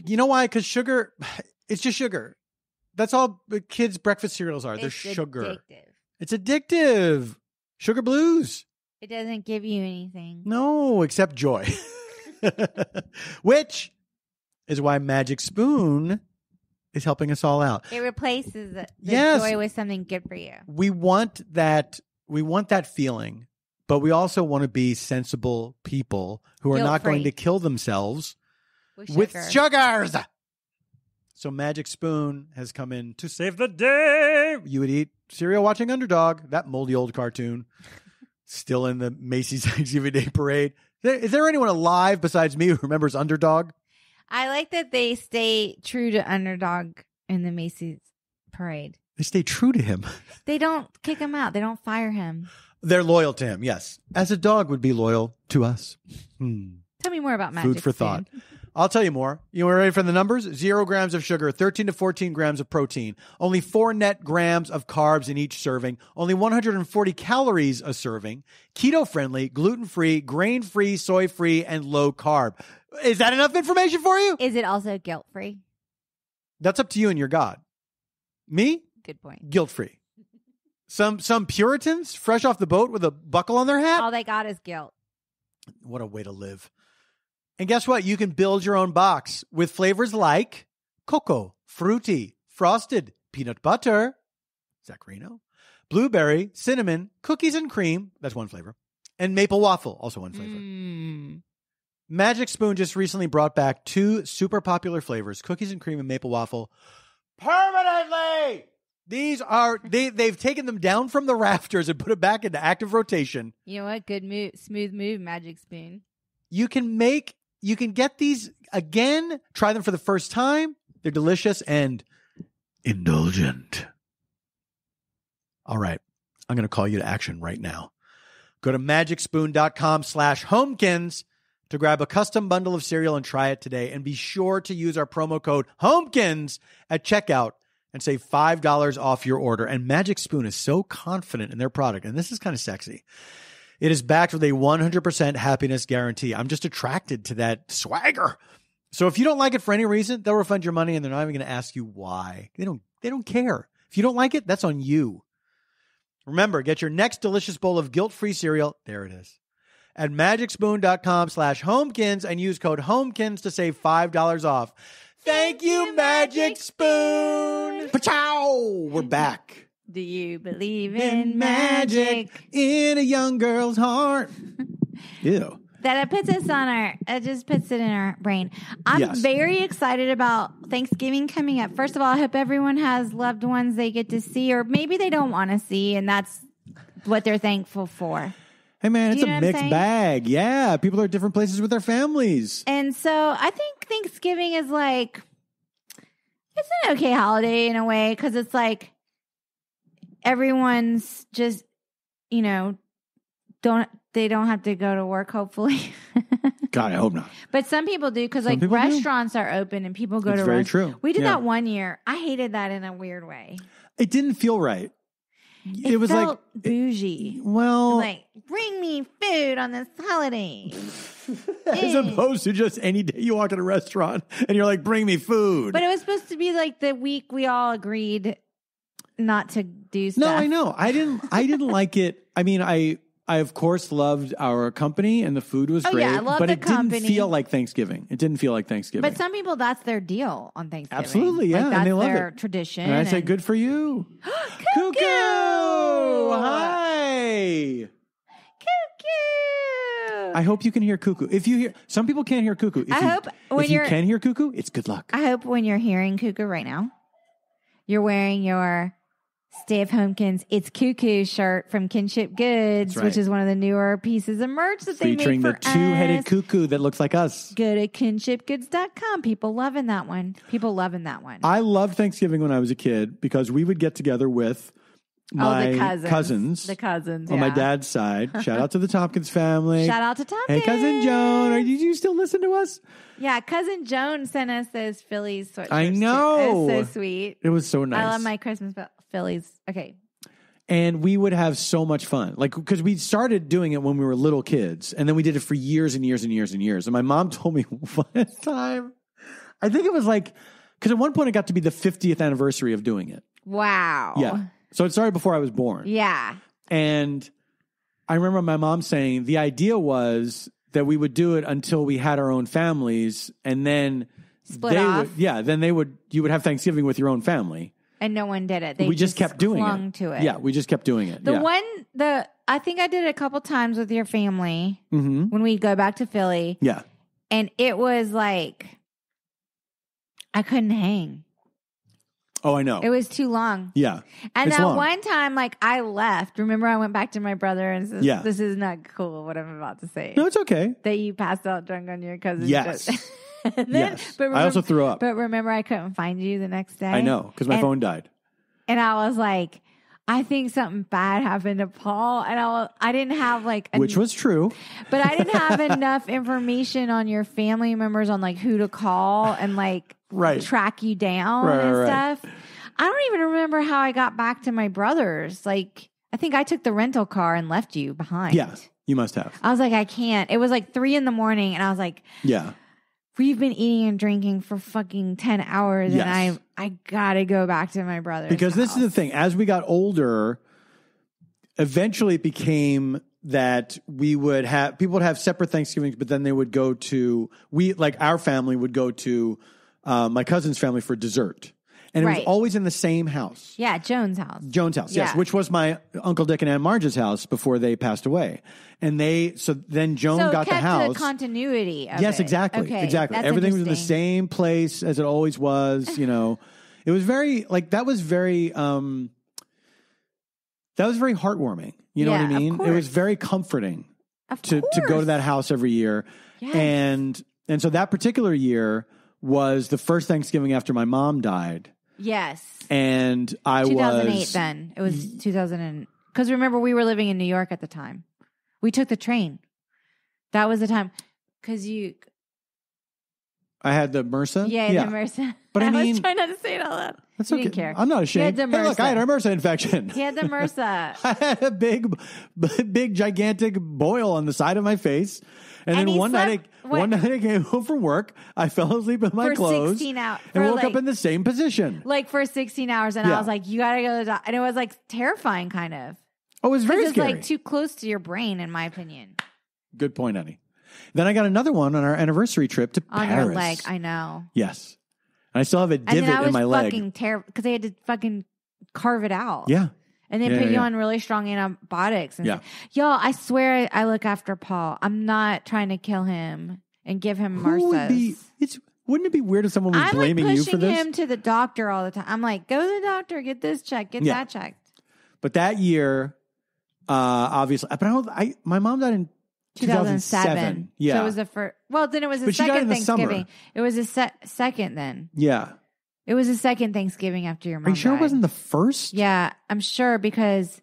You know why? Because sugar, it's just sugar. That's all kids' breakfast cereals are. They're sugar. Addictive. It's addictive. Sugar blues. It doesn't give you anything. No, except joy. Which is why Magic Spoon is helping us all out. It replaces the Yes. joy with something good for you. We want that feeling, but we also want to be sensible people who are not going to kill themselves with sugars. So Magic Spoon has come in to save the day. You would eat cereal watching Underdog, that moldy old cartoon, still in the Macy's Thanksgiving Day Parade. Is there anyone alive besides me who remembers Underdog? I like that they stay true to Underdog in the Macy's parade. They stay true to him. They don't kick him out. They don't fire him. They're loyal to him, yes. As a dog would be loyal to us. Tell me more about Magic Food for Spoon. thought. I'll tell you more. You ready for the numbers? 0 grams of sugar, 13 to 14 grams of protein, only 4 net grams of carbs in each serving, only 140 calories a serving, keto-friendly, gluten-free, grain-free, soy-free, and low carb. Is that enough information for you? Is it also guilt-free? That's up to you and your God. Me? Good point. Guilt-free. Some Puritans fresh off the boat with a buckle on their hat? All they got is guilt. What a way to live. And guess what? You can build your own box with flavors like cocoa, fruity, frosted, peanut butter, Zaccarino, blueberry, cinnamon, cookies and cream. That's one flavor. And maple waffle, also one flavor. Magic Spoon just recently brought back 2 super popular flavors, cookies and cream and maple waffle, permanently. These are, they've taken them down from the rafters and put it back into active rotation. You know what? Good move. Smooth move, Magic Spoon. You can get these again, try them for the first time. They're delicious and indulgent. All right. I'm going to call you to action right now. Go to magicspoon.com/homekins to grab a custom bundle of cereal and try it today. And be sure to use our promo code HOMEKINS at checkout and save $5 off your order. And Magic Spoon is so confident in their product, and this is kind of sexy. It is backed with a 100% happiness guarantee. I'm just attracted to that swagger. So if you don't like it for any reason, they'll refund your money and they're not even going to ask you why. They don't care. If you don't like it, that's on you. Remember, get your next delicious bowl of guilt-free cereal. There it is. At magicspoon.com/homekins and use code HOMEKINS to save $5 off. Thank you, Magic Spoon. Pachow! We're back. Do you believe in magic? In a young girl's heart. Ew. That it just puts it in our brain. I'm very excited about Thanksgiving coming up. First of all, I hope everyone has loved ones they get to see, or maybe they don't want to see, and that's what they're thankful for. Hey, man, it's a mixed bag. Yeah, people are at different places with their families. And so I think Thanksgiving is like, it's an okay holiday in a way, because it's like, everyone's just, they don't have to go to work, hopefully. God, I hope not. But some people do, because like restaurants are open and people go to restaurants. Very true. We did that one year. I hated that in a weird way. It didn't feel right. It was felt like bougie. Well, like, bring me food on this holiday. As opposed to just any day you walk in a restaurant and you're like, bring me food. But it was supposed to be like the week we all agreed not to do stuff. No, I know. I didn't like it. I mean, I of course loved our company and the food was great. Yeah, I love but it didn't feel like Thanksgiving. It didn't feel like Thanksgiving. But some people, that's their deal on Thanksgiving. Absolutely, yeah. Like, that's and they love their it. tradition. And I say, good for you. Cuckoo! Hi! Cuckoo! I hope you can hear cuckoo. If you hear, some people can't hear cuckoo. If you can hear cuckoo, it's good luck. I hope when you're hearing cuckoo right now, you're wearing your Stay of Homekins It's Cuckoo shirt from Kinship Goods, which is one of the newer pieces of merch that they made for us. Featuring the two-headed cuckoo that looks like us. Go to kinshipgoods.com. People loving that one. I loved Thanksgiving when I was a kid because we would get together with my cousins. The cousins, on my dad's side. Shout out to the Tompkins family. Shout out to Tompkins. Hey, Cousin Joan. Did you still listen to us? Yeah, Cousin Joan sent us those Phillies sweatshirts. I know. It was so sweet. It was so nice. I love my Christmas Phillies. Okay. And we would have so much fun. Like, because we started doing it when we were little kids. And then we did it for years and years and years and years. And my mom told me one time, I think it was like, because at one point it got to be the 50th anniversary of doing it. Wow. Yeah. So it started before I was born. Yeah. And I remember my mom saying the idea was that we would do it until we had our own families. And then split off. Then you would have Thanksgiving with your own family. And no one did it. We just kept doing clung to it. Yeah, we just kept doing it. I think I did it a couple times with your family when we go back to Philly. Yeah. And it was like, I couldn't hang. Oh, I know. It was too long. Yeah. And that one time, like, I left. Remember, I went back to my brother and said, this is not cool, what I'm about to say. No, it's okay. That you passed out drunk on your cousin. Yes. Yes. But I also threw up. But remember, I couldn't find you the next day. I know, because my phone died. And I was like, I think something bad happened to Paul. And I didn't have like... Which was true. But I didn't have enough information on your family members on like who to call and like track you down and stuff. I don't even remember how I got back to my brother's. Like, I think I took the rental car and left you behind. Yeah, you must have. I was like, I can't. It was like 3 a.m. and I was like... Yeah. We've been eating and drinking for fucking 10 hours and I gotta go back to my brother's Because house. this is the thing. As we got older, eventually it became that people would have separate Thanksgivings, but then they would go to, our family would go to my cousin's family for dessert. And it was always in the same house. Yeah, Joan's house. Yes, which was my Uncle Dick and Aunt Marge's house before they passed away. And then Joan got the house. The continuity of yes, it. exactly. Okay, exactly. Everything was in the same place as it always was, you know. It was very, that was very heartwarming. You know what I mean? It was very comforting to go to that house every year. Yes. And so that particular year was the first Thanksgiving after my mom died. Yes. And 2008 then. It was 2000 because remember we were living in New York at the time. We took the train. That was the time because I had the MRSA? Yeah, the MRSA. But I mean, was trying not to say it out loud. That's you okay. Didn't care. I'm not ashamed. Hey, look, I had a MRSA infection. He had the MRSA. I had a big, gigantic boil on the side of my face. And then one night I came home from work. I fell asleep in my clothes 16 hours, and woke up in the same position. Like for 16 hours. And I was like, you got to go to the doctor. And it was like terrifying kind of. Oh, it was very scary. It was like too close to your brain, in my opinion. Good point, Annie. Then I got another one on our anniversary trip to Paris. On your leg, I know. Yes. And I still have a divot in my leg. And I was fucking terrible because they had to fucking carve it out. Yeah. And they put you on really strong antibiotics. And y'all, I swear I look after Paul. I'm not trying to kill him and give him MRSA. Wouldn't it be weird if someone was blaming you for this? I'm pushing him to the doctor all the time. I'm like, go to the doctor, get this checked, get that checked. But that year, obviously, but my mom died in 2007. Yeah. So it was the first. Well, then it was the second Thanksgiving. It was a second then. Yeah. It was the second Thanksgiving after your mom Are you sure died. It wasn't the first? Yeah, I'm sure because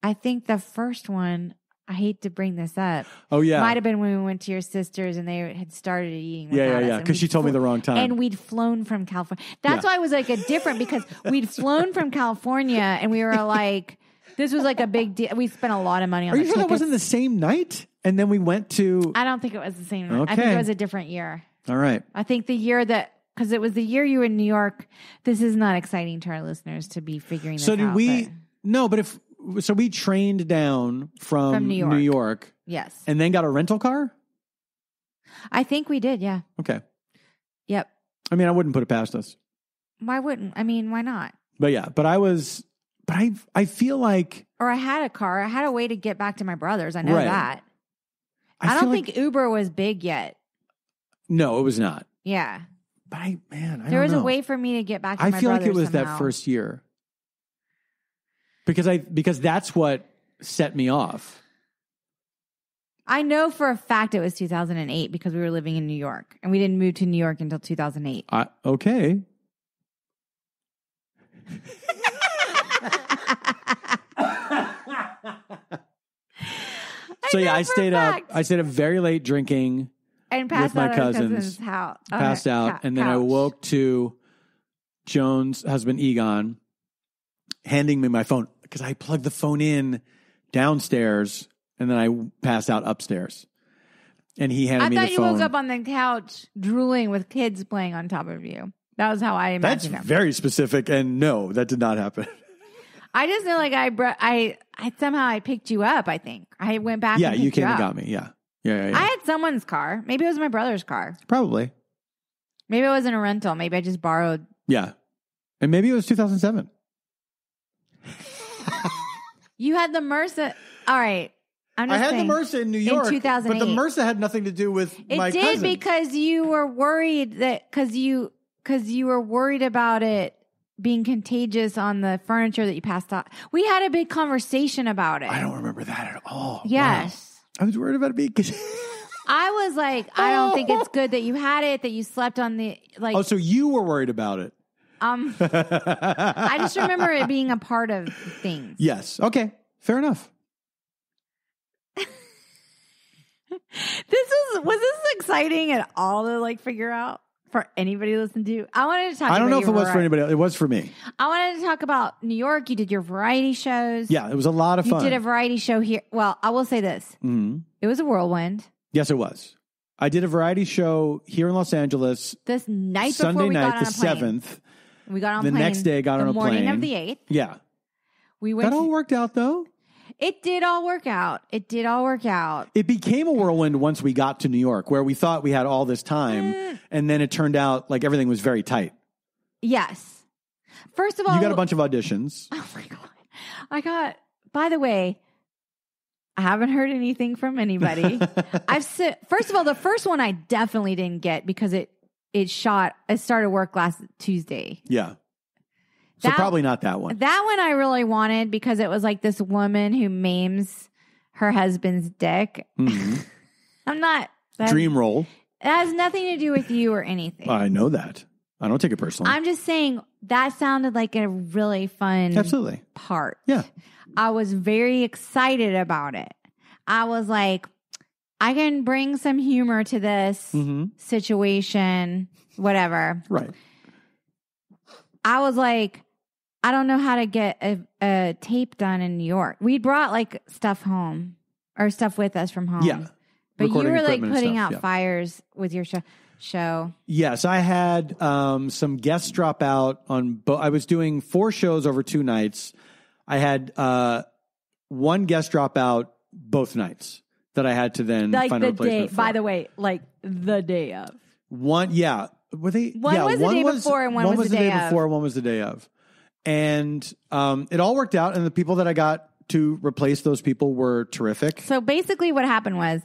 I think the first one, I hate to bring this up. Oh, yeah. Might have been when we went to your sister's and they had started eating without us. Yeah. Because she told me the wrong time. And we'd flown from California. That's why it was like a different because we'd flown from California and we were like, this was like a big deal. We spent a lot of money on Are you sure that wasn't the same night? And then we went to... I don't think it was the same night. Okay. I think it was a different year. All right. I think the year that... Because it was the year you were in New York. This is not exciting to our listeners to be figuring this out. So did we... No, but So we trained down from New York. Yes. And then got a rental car? I think we did, yeah. Okay. Yep. I mean, I wouldn't put it past us. Why wouldn't? I mean, why not? But yeah, I feel like... Or I had a car. I had a way to get back to my brother's. I know that. I don't think Uber was big yet. No, it was not. Yeah. But I don't know. There was a way for me to get back to my brother's. I feel like it was somehow. that first year. Because that's what set me off. I know for a fact it was 2008 because we were living in New York. And we didn't move to New York until 2008. Okay. So yeah, I stayed up very late drinking and passed with my out cousins. House. Passed out, and then I woke to Joan's husband Egon handing me my phone. because I plugged the phone in downstairs and then I passed out upstairs. And he handed me the phone. I thought you woke up on the couch drooling with kids playing on top of you. That was how I imagined it. That's very specific, and no, that did not happen. I just know, like, I somehow I picked you up, I think. I went back and picked you up. Yeah, you came and got me, yeah. I had someone's car. Maybe it was my brother's car. Probably. Maybe it wasn't a rental. Maybe I just borrowed. Yeah. And maybe it was 2007. You had the MRSA. All right. I had the MRSA in New York, in 2008. but the MRSA had nothing to do with my cousin. It did because you were worried that because you were worried about it being contagious on the furniture that you passed out. We had a big conversation about it. I don't remember that at all. Yes, wow. I was worried about it being. I was like, I don't think it's good that you had it, that you slept on the like. Oh, so you were worried about it? I just remember it being a part of things. Yes. Okay. Fair enough. Was this exciting at all to like figure out for anybody to listen to? I wanted to talk. I don't know if it was for anybody else. It was for me. I wanted to talk about New York. You did your variety shows. Yeah, it was a lot of fun. You did a variety show here. Well, I will say this: It was a whirlwind. Yes, it was. I did a variety show here in Los Angeles. This night Sunday before we night, got on the a plane. 7th. We got on the plane. next day. Got on a plane. The morning of the 8th. Yeah, we went. That all worked out though. It did all work out. It became a whirlwind once we got to New York, where we thought we had all this time, and then it turned out like everything was very tight. Yes. First of all, you got a bunch of auditions. Oh my God! By the way, I haven't heard anything from anybody. First of all, the first one I definitely didn't get because it started work last Tuesday. Yeah. So probably not that one. That one I really wanted because it was like this woman who maims her husband's dick. Mm-hmm. I'm not. Dream role. It has nothing to do with you or anything. I know that. I don't take it personally. I'm just saying that sounded like a really fun part. Yeah. I was very excited about it. I was like, I can bring some humor to this situation, whatever. Right. I was like, I don't know how to get a tape done in New York. We brought like stuff home or stuff with us from home. Yeah. But you were like putting out fires with your show. Yes, I had some guests drop out on I was doing 4 shows over 2 nights. I had one guest drop out both nights that I had to then like find a replacement for. By the way, like the day of. One, yeah. Were they? One was the day before and one was the day of. Before and one was the day of. And it all worked out, and the people that I got to replace those people were terrific. So basically what happened was,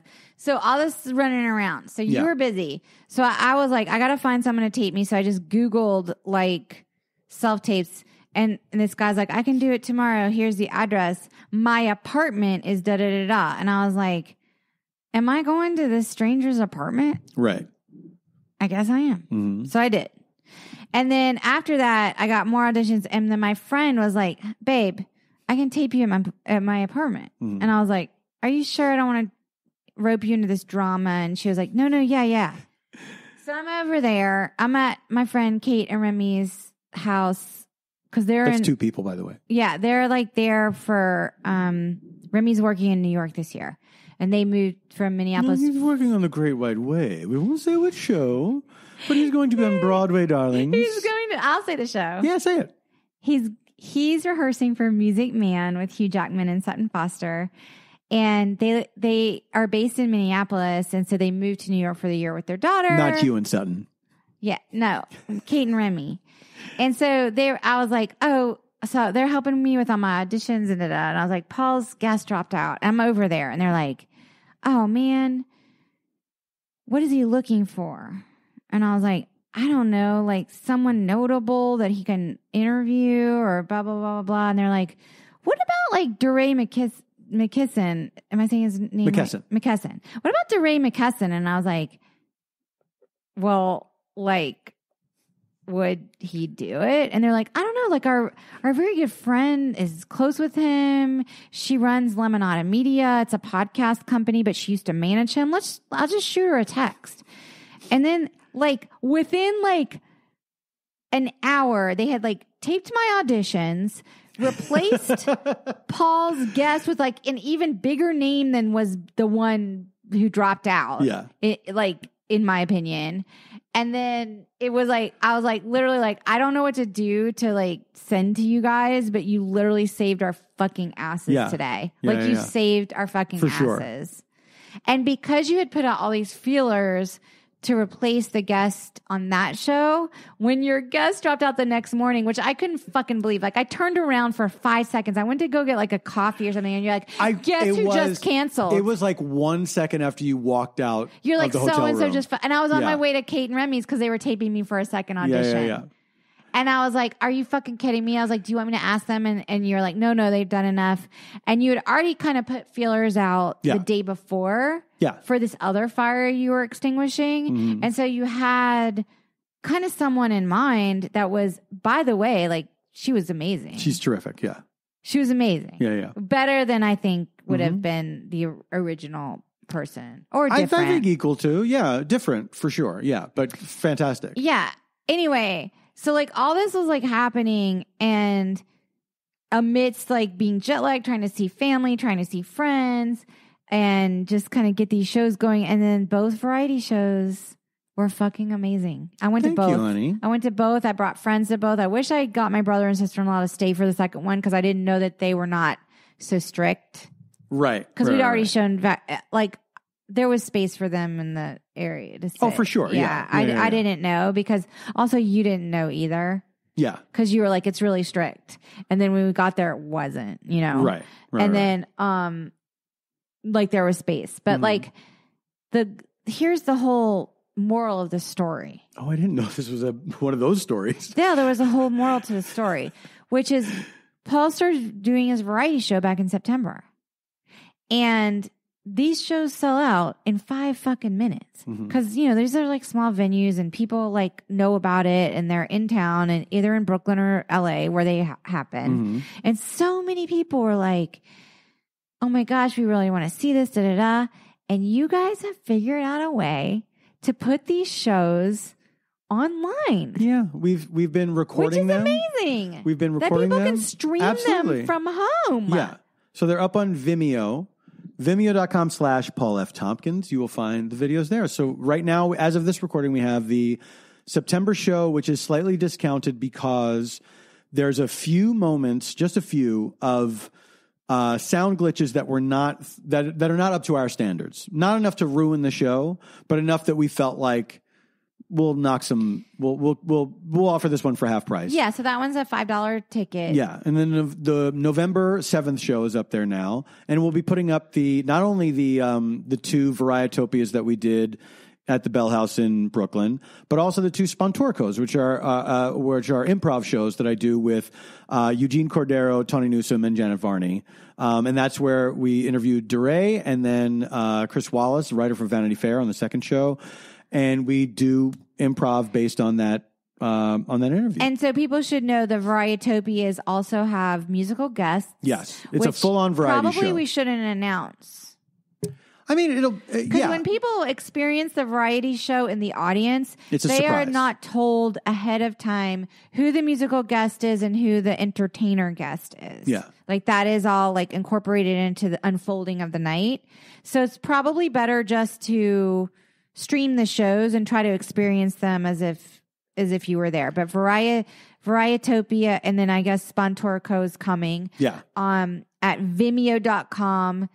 all this is running around. So you were busy. So I was like, I got to find someone to tape me. So I just Googled like self-tapes. And this guy's like, I can do it tomorrow. Here's the address. My apartment is da-da-da-da. And I was like, am I going to this stranger's apartment? Right. I guess I am. Mm-hmm. So I did. And then after that, I got more auditions. And then my friend was like, babe, I can tape you at my apartment. Mm-hmm. And I was like, are you sure I don't want to rope you into this drama? And she was like, no, yeah. So I'm over there. I'm at my friend Kate and Remy's house. Because that's 2 people, by the way. Yeah, they're like there for Remy's working in New York this year. And they moved from Minneapolis. No, he's working on the Great White Way. We won't say which show, but he's going to be on Broadway, darlings. I'll say the show. Yeah, say it. He's rehearsing for Music Man with Hugh Jackman and Sutton Foster. And they are based in Minneapolis. And so they moved to New York for the year with their daughter. Not Hugh and Sutton. Yeah, no, Kate and Remy. And so I was like, oh, so they're helping me with all my auditions and and I was like, Paul's guest dropped out. I'm over there. And they're like, oh man, what is he looking for? And I was like, I don't know, like someone notable that he can interview or blah, blah, blah, blah, blah. And they're like, what about like DeRay McKesson? Am I saying his name? McKesson. Right? McKesson. What about DeRay McKesson? And I was like, well, like, would he do it? And they're like, I don't know. Like our very good friend is close with him. She runs Lemonada Media. It's a podcast company, but she used to manage him. I'll just shoot her a text. And then like within like an hour, they had like taped my auditions. replaced Paul's guest with like an even bigger name than was the one who dropped out. Yeah. Like, in my opinion. And then it was like, I was like, literally like, I don't know what to do to like send to you guys, but you literally saved our fucking asses today. Like you saved our fucking asses. Sure. And because you had put out all these feelers to replace the guest on that show, when your guest dropped out the next morning, which I couldn't fucking believe. Like I turned around for 5 seconds. I went to go get like a coffee or something. And you're like, guess who just canceled? It was like 1 second after you walked out. You're like, of the hotel so-and-so room. just, and I was on my way to Kate and Remy's because they were taping me for a second audition. Yeah. And I was like, are you fucking kidding me? I was like, do you want me to ask them? And you're like, no, they've done enough. And you had already kind of put feelers out the day before for this other fire you were extinguishing. Mm-hmm. And so you had kind of someone in mind that was, by the way, like she was amazing. She's terrific. Yeah. She was amazing. Yeah. Better than I think would have been the original person or different. I think equal to. Yeah. Different for sure. Yeah. But fantastic. Yeah. Anyway. So like all this was like happening and amidst like being jet lagged, trying to see family, trying to see friends and just kind of get these shows going. And then both variety shows were fucking amazing. I went to both. You, honey. I went to both. I brought friends to both. I wish I got my brother and sister-in-law to stay for the second one because I didn't know that they were not so strict. Right. Because we'd already shown like there was space for them in the area to sit. Oh, for sure. Yeah. I didn't know because also you didn't know either. Yeah. Because you were like, it's really strict. And then when we got there, it wasn't, you know? Right. And then, like there was space. But like here's the whole moral of the story. Oh, I didn't know this was one of those stories. Yeah, there was a whole moral to the story, which is Paul started doing his variety show back in September. And these shows sell out in 5 fucking minutes because, you know, these are like small venues and people like know about it and they're in town and either in Brooklyn or LA where they happen. And so many people were like, oh my gosh, we really want to see this, da da da. And you guys have figured out a way to put these shows online. Yeah, we've been recording them. Which is amazing. We've been recording them. That people can stream them from home. Yeah. So they're up on Vimeo. Vimeo.com/Paul F. Tompkins. You will find the videos there. So right now, as of this recording, we have the September show, which is slightly discounted because there's a few moments, just a few, of sound glitches that were not that are not up to our standards. Not enough to ruin the show, but enough that we felt like we'll knock some. We'll offer this one for half price. Yeah, so that one's a $5 ticket. Yeah, and then the November 7th show is up there now, and we'll be putting up not only the 2 Varietopias that we did at the Bell House in Brooklyn, but also the 2 Spontorcos, which are improv shows that I do with Eugene Cordero, Tony Newsom, and Janet Varney. And that's where we interviewed DeRay and then Chris Wallace, the writer for Vanity Fair, on the second show. And we do improv based on that interview. And so people should know the Varietopias also have musical guests. Yes, it's a full-on variety show. Probably we shouldn't announce. I mean, it'll because when people experience the variety show in the audience, they are not told ahead of time who the musical guest is and who the entertainer guest is. Yeah, like that is all like incorporated into the unfolding of the night. So it's probably better just to stream the shows and try to experience them as if you were there. But Varietopia and then I guess Spontorco is coming. Yeah. At Vimeo.com/Paul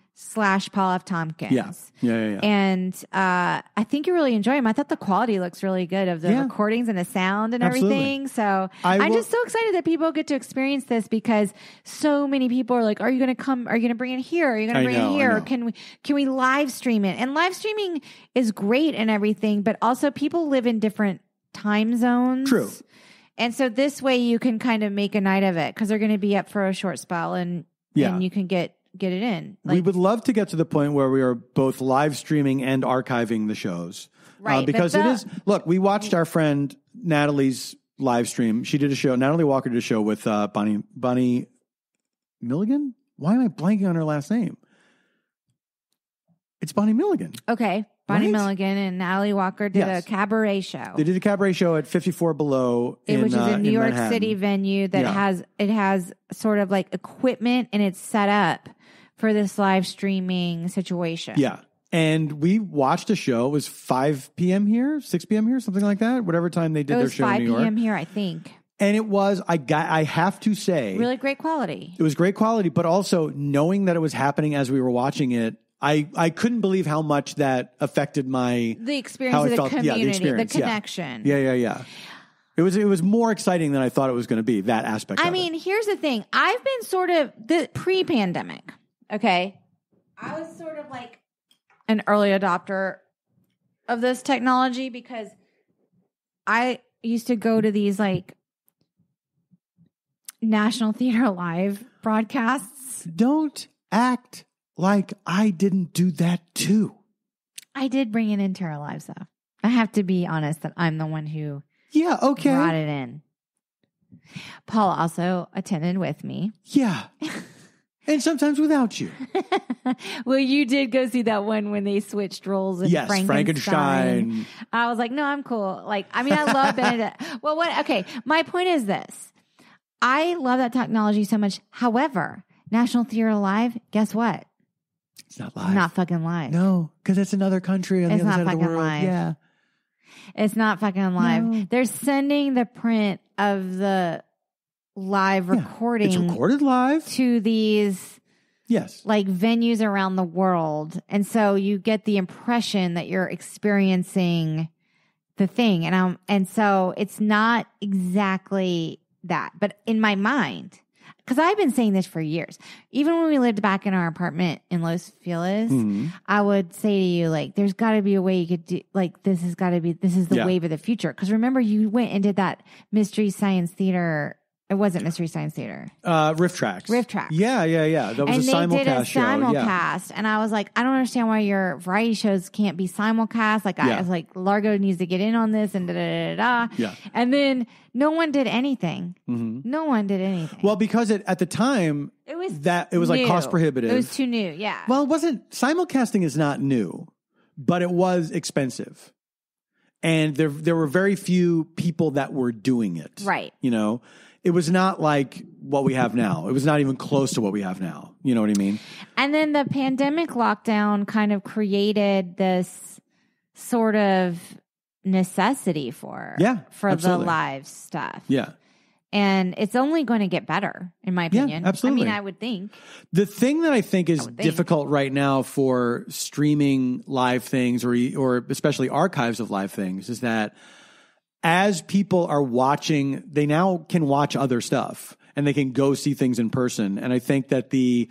F. Tompkins. Yeah. And I think you really enjoy them. I thought the quality looks really good of the recordings and the sound and everything. So I'm just so excited that people get to experience this because so many people are like, are you going to come? Are you going to bring it here? Are you going to bring it here? Or can we live stream it? And live streaming is great and everything, but also people live in different time zones. True. And so this way you can kind of make a night of it because they're going to be up for a short spell and you can get it in. We would love to get to the point where we are both live streaming and archiving the shows. Right. Because it is, look, we watched our friend Natalie's live stream. She did a show, Natalie Walker did a show with Bonnie Milligan? Why am I blanking on her last name? It's Bonnie Milligan. Okay. Bonnie Right? Milligan and Natalie Walker did Yes. a cabaret show. They did a cabaret show at 54 Below, Which is a New York Manhattan. City venue that has sort of like equipment, and it's set up for this live streaming situation. Yeah. And we watched a show. It was 5 p.m. here, 6 p.m. here, something like that. Whatever time they did their show in New York. 5 p.m. here, I think. And it was, I have to say, Really great quality. it was great quality, but also knowing that it was happening as we were watching it, I couldn't believe how much that affected the experience of the community, the connection. Yeah. It was more exciting than I thought it was going to be, that aspect of it. I mean, here's the thing. I've been sort of the pre-pandemic, okay? I was sort of like an early adopter of this technology because I used to go to these like National Theater Live broadcasts. Don't act like I didn't do that too. I did bring it into our lives, though. I have to be honest that I'm the one who brought it in. Paul also attended with me. Yeah. And sometimes without you. Well, you did go see that one when they switched roles in Frankenstein. I was like, no, I'm cool. Like, I mean, I love Benedict. Well, okay. My point is this. I love that technology so much. However, National Theater Live, guess what? It's not live. It's not fucking live. No, because it's another country on the other side of the world. Live. Yeah. It's not fucking live. No. They're sending the print of the live recording. It's recorded live to these like venues around the world. And so you get the impression that you're experiencing the thing. And so it's not exactly that. But in my mind, because I've been saying this for years, even when we lived back in our apartment in Los Feliz, I would say to you, like, there's got to be a way you could do, like, this is the wave of the future. Because remember, you went and did that Mystery Science Theater. It wasn't Mystery Science Theater. Riff Tracks. Yeah. That was a simulcast show. And they did a simulcast. And I was like, I don't understand why your variety shows can't be simulcast. Like, I was like, Largo needs to get in on this and da-da-da-da-da. Yeah. And then no one did anything. Mm-hmm. No one did anything. Well, because at the time, it was like cost prohibitive. It was too new, yeah. Well, it wasn't. Simulcasting is not new, but it was expensive. And there were very few people that were doing it. Right. You know? It was not like what we have now. It was not even close to what we have now. You know what I mean? And then the pandemic lockdown kind of created this sort of necessity for absolutely. the live stuff. Yeah. And it's only going to get better, in my opinion. Yeah, absolutely. I mean, I would think. The thing that I think is difficult right now for streaming live things or especially archives of live things is that as people are watching, they now can watch other stuff and they can go see things in person. And I think that the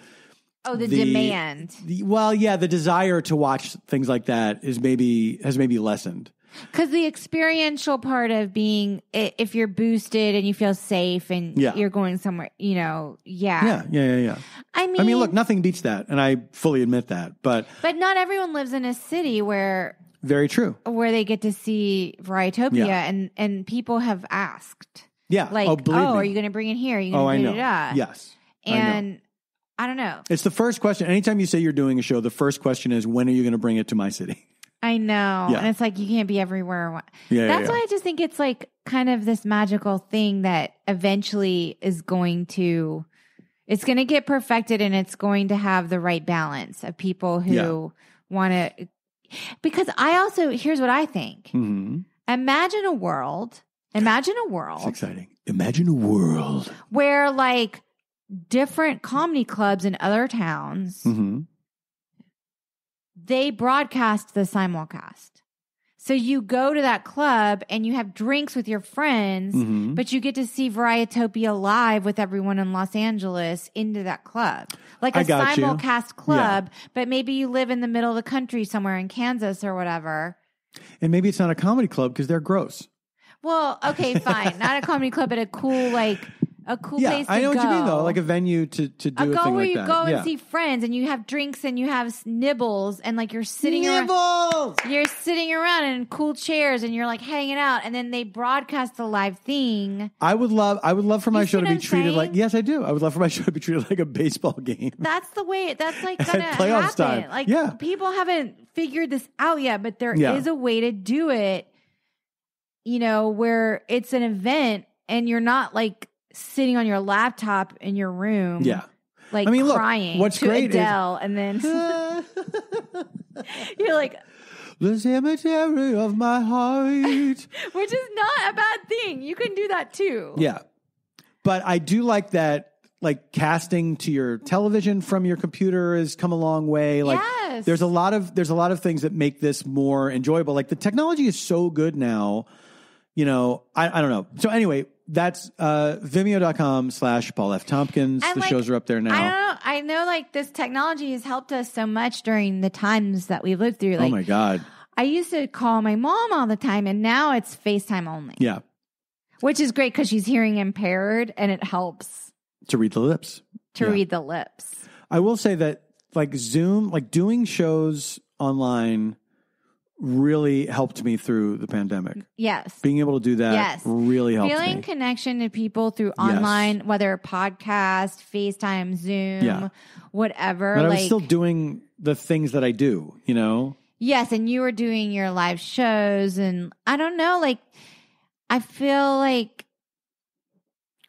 demand. The desire to watch things like that has maybe lessened. Because the experiential part of being, if you're boosted and you feel safe and you're going somewhere, Yeah. I mean, look, nothing beats that. And I fully admit that. But not everyone lives in a city where... Very true. Where they get to see Varietopia and people have asked. Yeah. Like, are you going to bring it here? Are you going to do that? Yes. And I don't know. It's the first question. Anytime you say you're doing a show, the first question is, when are you going to bring it to my city? I know. Yeah. And it's like, you can't be everywhere. That's why I just think it's like kind of this magical thing that eventually is it's going to get perfected and it's going to have the right balance of people who want to... Because here's what I think. Mm-hmm. Imagine a world. It's exciting. Imagine a world where like different comedy clubs in other towns, they broadcast the simulcast. So you go to that club and you have drinks with your friends, but you get to see Varietopia live with everyone in Los Angeles into that club. Like a simulcast club, but maybe you live in the middle of the country somewhere in Kansas or whatever. And maybe it's not a comedy club because they're gross. Well, okay, fine. Not a comedy club, but a cool, like, a cool place to go. I know what you mean, though. Like a venue to do a thing like that. Where you go and see friends, and you have drinks, and you have nibbles, and like you're sitting around. You're sitting around in cool chairs, and you're like hanging out, and then they broadcast the live thing. I would love for my show to be treated like. Yes, I do. I would love for my show to be treated like a baseball game. That's the way. That's like gonna playoffs happen. time. Like people haven't figured this out yet, but there is a way to do it. You know, where it's an event, and you're not like sitting on your laptop in your room, like crying. Look, what's to great Adele, and then you're like, the cemetery of my heart, which is not a bad thing. You can do that too. Yeah, but I do like that. Like casting to your television from your computer has come a long way. Like there's a lot of things that make this more enjoyable. Like the technology is so good now. You know, I don't know. So anyway, that's vimeo.com/Paul F. Tompkins. The shows are up there now. I don't know. I know like this technology has helped us so much during the times that we've lived through. Like, oh my God. I used to call my mom all the time, and now it's FaceTime only. Yeah. Which is great because she's hearing impaired, and it helps. To read the lips. Read the lips. I will say that like Zoom, like doing shows online really helped me through the pandemic. Yes. Being able to do that really helped Feeling me. Connection to people through online, whether podcast, FaceTime, Zoom, whatever. But I was still doing the things that I do, you know? Yes, and you were doing your live shows, and I don't know, like, I feel like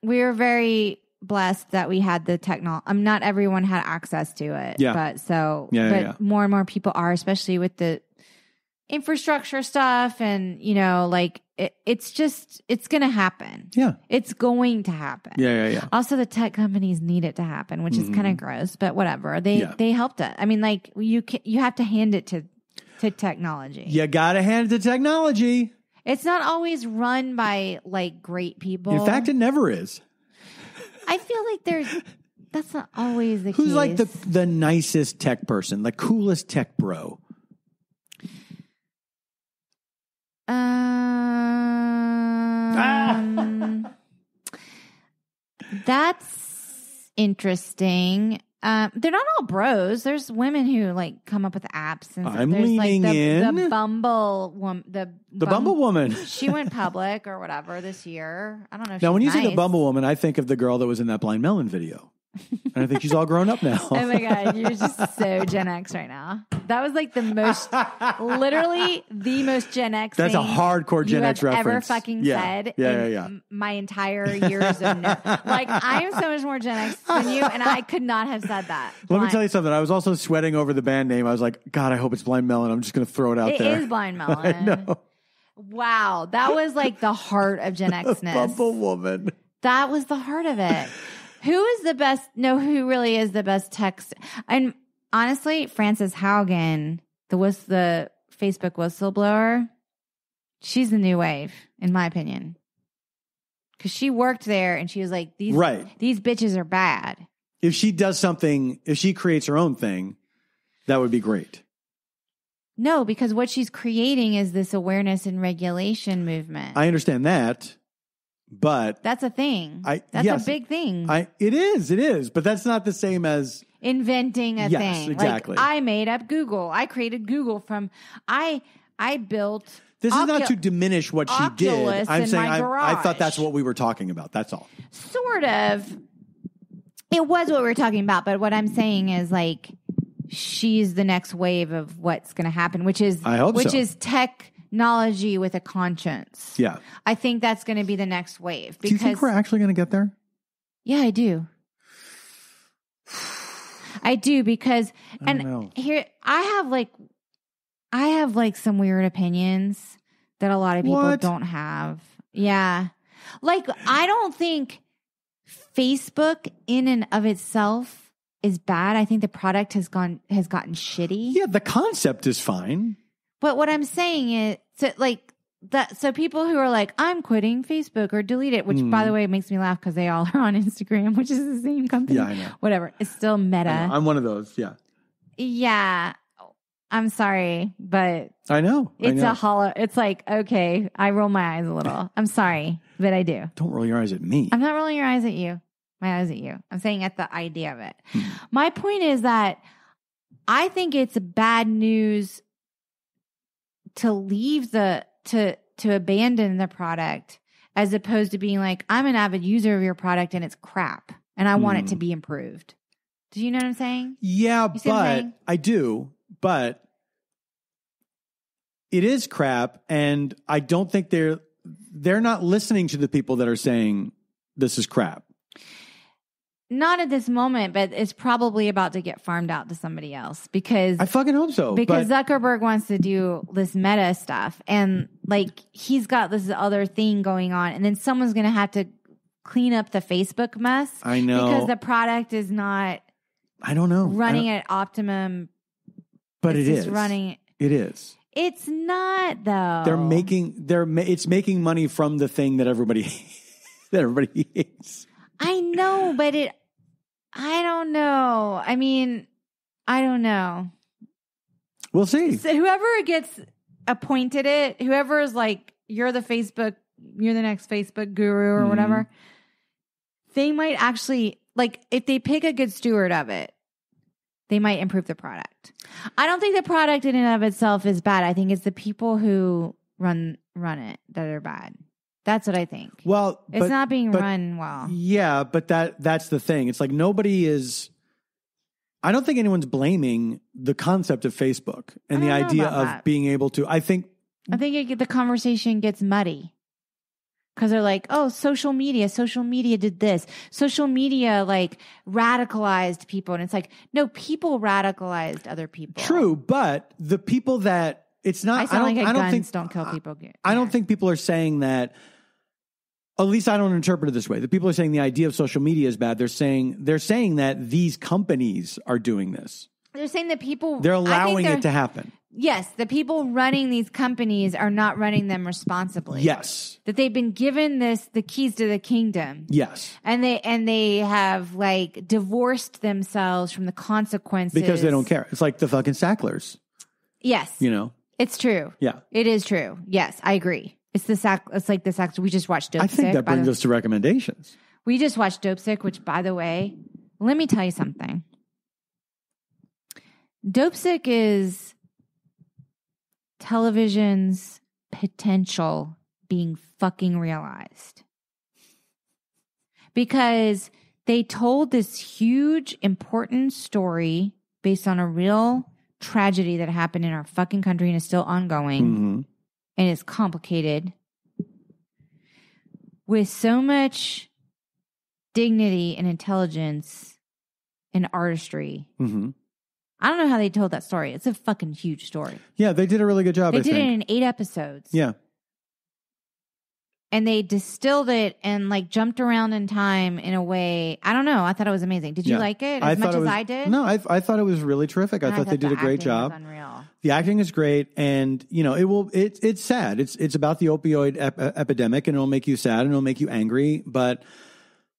we were very blessed that we had the technology. Not everyone had access to it. Yeah. But more and more people are, especially with the infrastructure stuff, and you know, like it's going to happen. Yeah. It's going to happen. Yeah. Also, the tech companies need it to happen, which is kind of gross, but whatever. They helped it. I mean, like you have to hand it to technology. You got to hand it to technology. It's not always run by like great people. In fact, it never is. I feel like that's not always the case. Who's like the nicest tech person, the coolest tech bro? That's interesting. They're not all bros. There's women who like come up with apps. And I'm there's leaning like in. The Bumble woman. The Bumble woman. She went public or whatever this year. I don't know. If now, when you nice. say the Bumble woman, I think of the girl that was in that Blind Melon video. And I think she's all grown up now. Oh my God, you're just so Gen X right now. That was like the most, literally the most Gen X. That's a hardcore Gen X reference. Ever fucking said in my entire years of like I am so much more Gen X than you, and I could not have said that. Let me tell you something. I was also sweating over the band name. I was like, God, I hope it's Blind Melon. I'm just going to throw it out there. It is Blind Melon. I know. Wow, that was like the heart of Gen Xness. Bumble woman. That was the heart of it. Who is the best? No, who really is the best text? And honestly, Frances Haugen, the Facebook whistleblower, she's the new wave, in my opinion. Because she worked there, and she was like, these bitches are bad. If she does something, if she creates her own thing, that would be great. No, because what she's creating is this awareness and regulation movement. I understand that. But that's a thing. That's a big thing. It is. But that's not the same as inventing a thing. Yes, exactly. Like, I made up Google. I created Google from. I built. This is not to diminish what she did. I'm saying I thought that's what we were talking about. That's all. Sort of. It was what we were talking about, but what I'm saying is like she's the next wave of what's going to happen, which is is technology with a conscience. Yeah. I think that's going to be the next wave. Do you think we're actually going to get there? Yeah, I do. I do because here I have like some weird opinions that a lot of people don't have. Yeah. Like I don't think Facebook in and of itself is bad. I think the product has gotten shitty. Yeah, the concept is fine. But what I'm saying is, so people who are like, I'm quitting Facebook or delete it, which by the way makes me laugh because they all are on Instagram, which is the same company. Yeah, I know. Whatever. It's still Meta. I'm one of those. Yeah. Yeah. I'm sorry, but I know. It's a hollow. It's like, okay, I roll my eyes a little. I'm sorry. but I do. Don't roll your eyes at me. I'm not rolling your eyes at you. My eyes at you. I'm saying at the idea of it. My point is that I think it's bad news to leave to abandon the product as opposed to being like, I'm an avid user of your product and it's crap and I want it to be improved. Do you know what I'm saying? Yeah, but I do. But it is crap, and I don't think they're not listening to the people that are saying this is crap. Not at this moment, but it's probably about to get farmed out to somebody else because I fucking hope so. Because Zuckerberg wants to do this meta stuff, and like he's got this other thing going on, and then someone's going to have to clean up the Facebook mess. I know, because the product is not. I don't know running at optimum, but it is running. It is. It's not though. It's making money from the thing that everybody hates. I know, but I don't know. I mean, I don't know. We'll see. So whoever gets appointed whoever is like, you're the next Facebook guru or whatever, they might actually, like, if they pick a good steward of it, they might improve the product. I don't think the product in and of itself is bad. I think it's the people who run it that are bad. That's what I think. Well, it's not being run well. Yeah, but that's the thing. It's like I don't think anyone's blaming the concept of Facebook and the idea of being able to. I think the conversation gets muddy. Because they're like, oh, social media did this. Social media like radicalized people. And it's like, no, people radicalized other people. True, but the people that it's not. I don't think don't kill people. I don't think people are saying that. At least I don't interpret it this way. The people are saying the idea of social media is bad. They're saying that these companies are doing this. They're saying that they're allowing it to happen. Yes, the people running these companies are not running them responsibly. Yes. That they've been given the keys to the kingdom. Yes. And they have like divorced themselves from the consequences. Because they don't care. It's like the fucking Sacklers. Yes. You know? It's true. Yeah. It is true. Yes, I agree. It's like the Sack. We just watched Dope Sick. I think that brings us to recommendations. We just watched Dope Sick, which, by the way, let me tell you something. Dope Sick is television's potential being fucking realized. Because they told this huge, important story based on a real tragedy that happened in our fucking country and is still ongoing. Mm-hmm. And it's complicated with so much dignity and intelligence and artistry. Mm-hmm. I don't know how they told that story. It's a fucking huge story. Yeah, they did a really good job. They did it in 8 episodes. Yeah. And they distilled it and like jumped around in time in a way. I don't know. I thought it was amazing. Did you like it as much as I did? No, I thought it was really terrific. I thought they did a great job. Was unreal. The acting is great, and you know it's sad. It's about the opioid epidemic, and it'll make you sad and it'll make you angry. But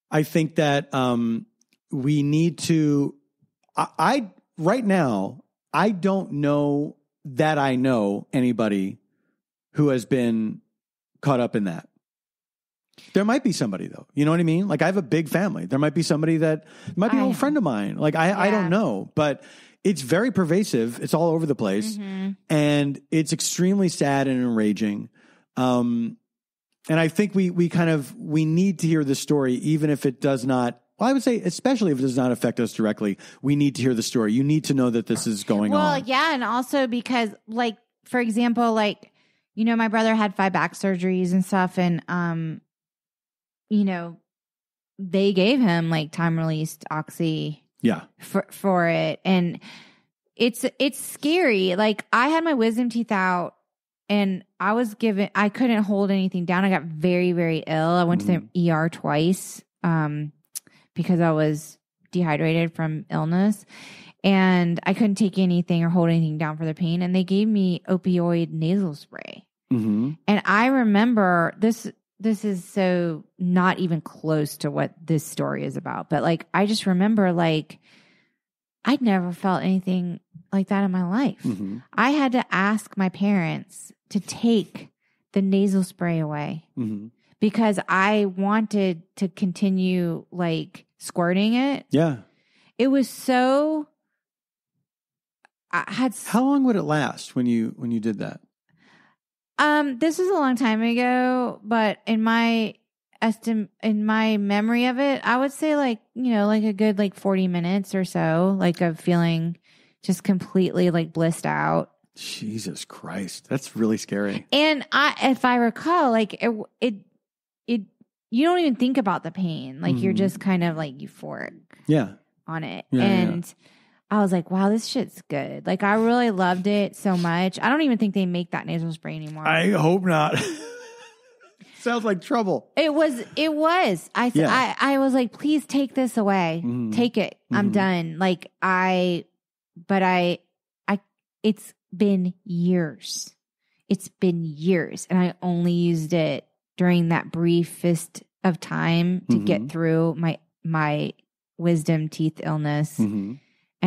I think that we need to. I right now I don't know that I know anybody who has been caught up in that. There might be somebody though. You know what I mean? Like I have a big family. There might be somebody that might be an old friend of mine. Like I don't know, but it's very pervasive. It's all over the place, and it's extremely sad and enraging. And I think we need to hear the story, even if it does not. Well, I would say, especially if it does not affect us directly, we need to hear the story. You need to know that this is going on. Well, yeah, and also because, like, for example, like, you know, my brother had 5 back surgeries and stuff, and you know, they gave him like time released oxy. Yeah. For it. And it's scary. Like I had my wisdom teeth out and I couldn't hold anything down. I got very, very ill. I went to the ER twice because I was dehydrated from illness and I couldn't take anything or hold anything down for the pain. And they gave me opioid nasal spray. Mm-hmm. And I remember this is so not even close to what this story is about. But like, I just remember like, I'd never felt anything like that in my life. Mm-hmm. I had to ask my parents to take the nasal spray away because I wanted to continue like squirting it. Yeah. It was so. How long would it last when you did that? This was a long time ago, but in my memory of it, I would say like, like a good like 40 minutes or so, like of feeling just completely like blissed out. Jesus Christ. That's really scary. And if I recall, like it you don't even think about the pain. Like you're just kind of like euphoric. Yeah. On it. Yeah, and I was like, wow, this shit's good. Like I really loved it so much. I don't even think they make that nasal spray anymore. I hope not. Sounds like trouble. It was. I was like, please take this away. Take it. I'm done. Like it's been years. It's been years. And I only used it during that briefest of time to get through my wisdom teeth illness. And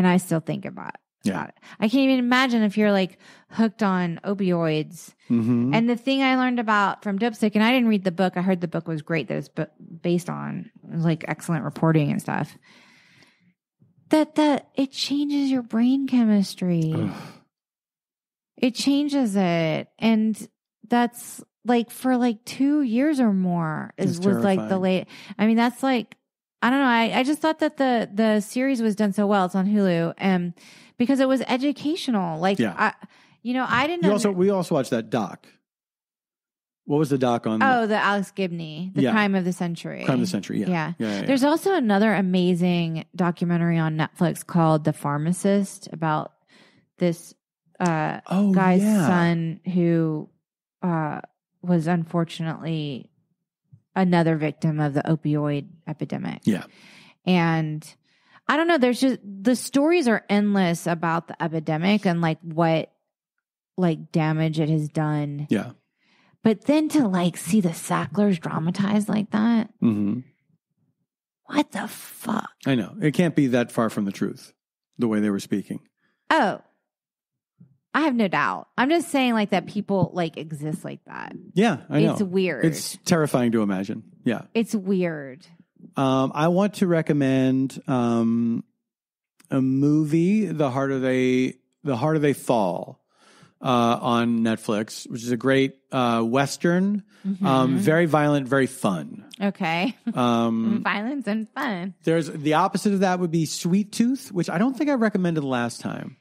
I still think about it. I can't even imagine if you're like hooked on opioids. And the thing I learned about from Dipstick, and I didn't read the book. I heard the book was great that it's based on. It was like excellent reporting and stuff. That it changes your brain chemistry. Ugh. It changes it. And that's like for like 2 years or more was like the late. I mean, that's like, I don't know. I just thought that the series was done so well. It's on Hulu, and because it was educational. Like, I didn't know. We also watched that doc. What was the doc on? Oh, the Alex Gibney, The Crime of the Century. Crime of the Century, yeah. There's also another amazing documentary on Netflix called The Pharmacist about this guy's son who was unfortunately another victim of the opioid epidemic. Yeah. And I don't know, there's just, the stories are endless about the epidemic and like what like damage it has done. Yeah. But then to like see the Sacklers dramatized like that. What the fuck? I know. It can't be that far from the truth, the way they were speaking. Oh, I have no doubt. I'm just saying like that people like exist like that. Yeah, I know. It's weird. It's terrifying to imagine. Yeah. It's weird. I want to recommend a movie, The Harder They Fall, on Netflix, which is a great Western, very violent, very fun. Okay. Violence and fun. There's the opposite of that would be Sweet Tooth, which I don't think I recommended last time.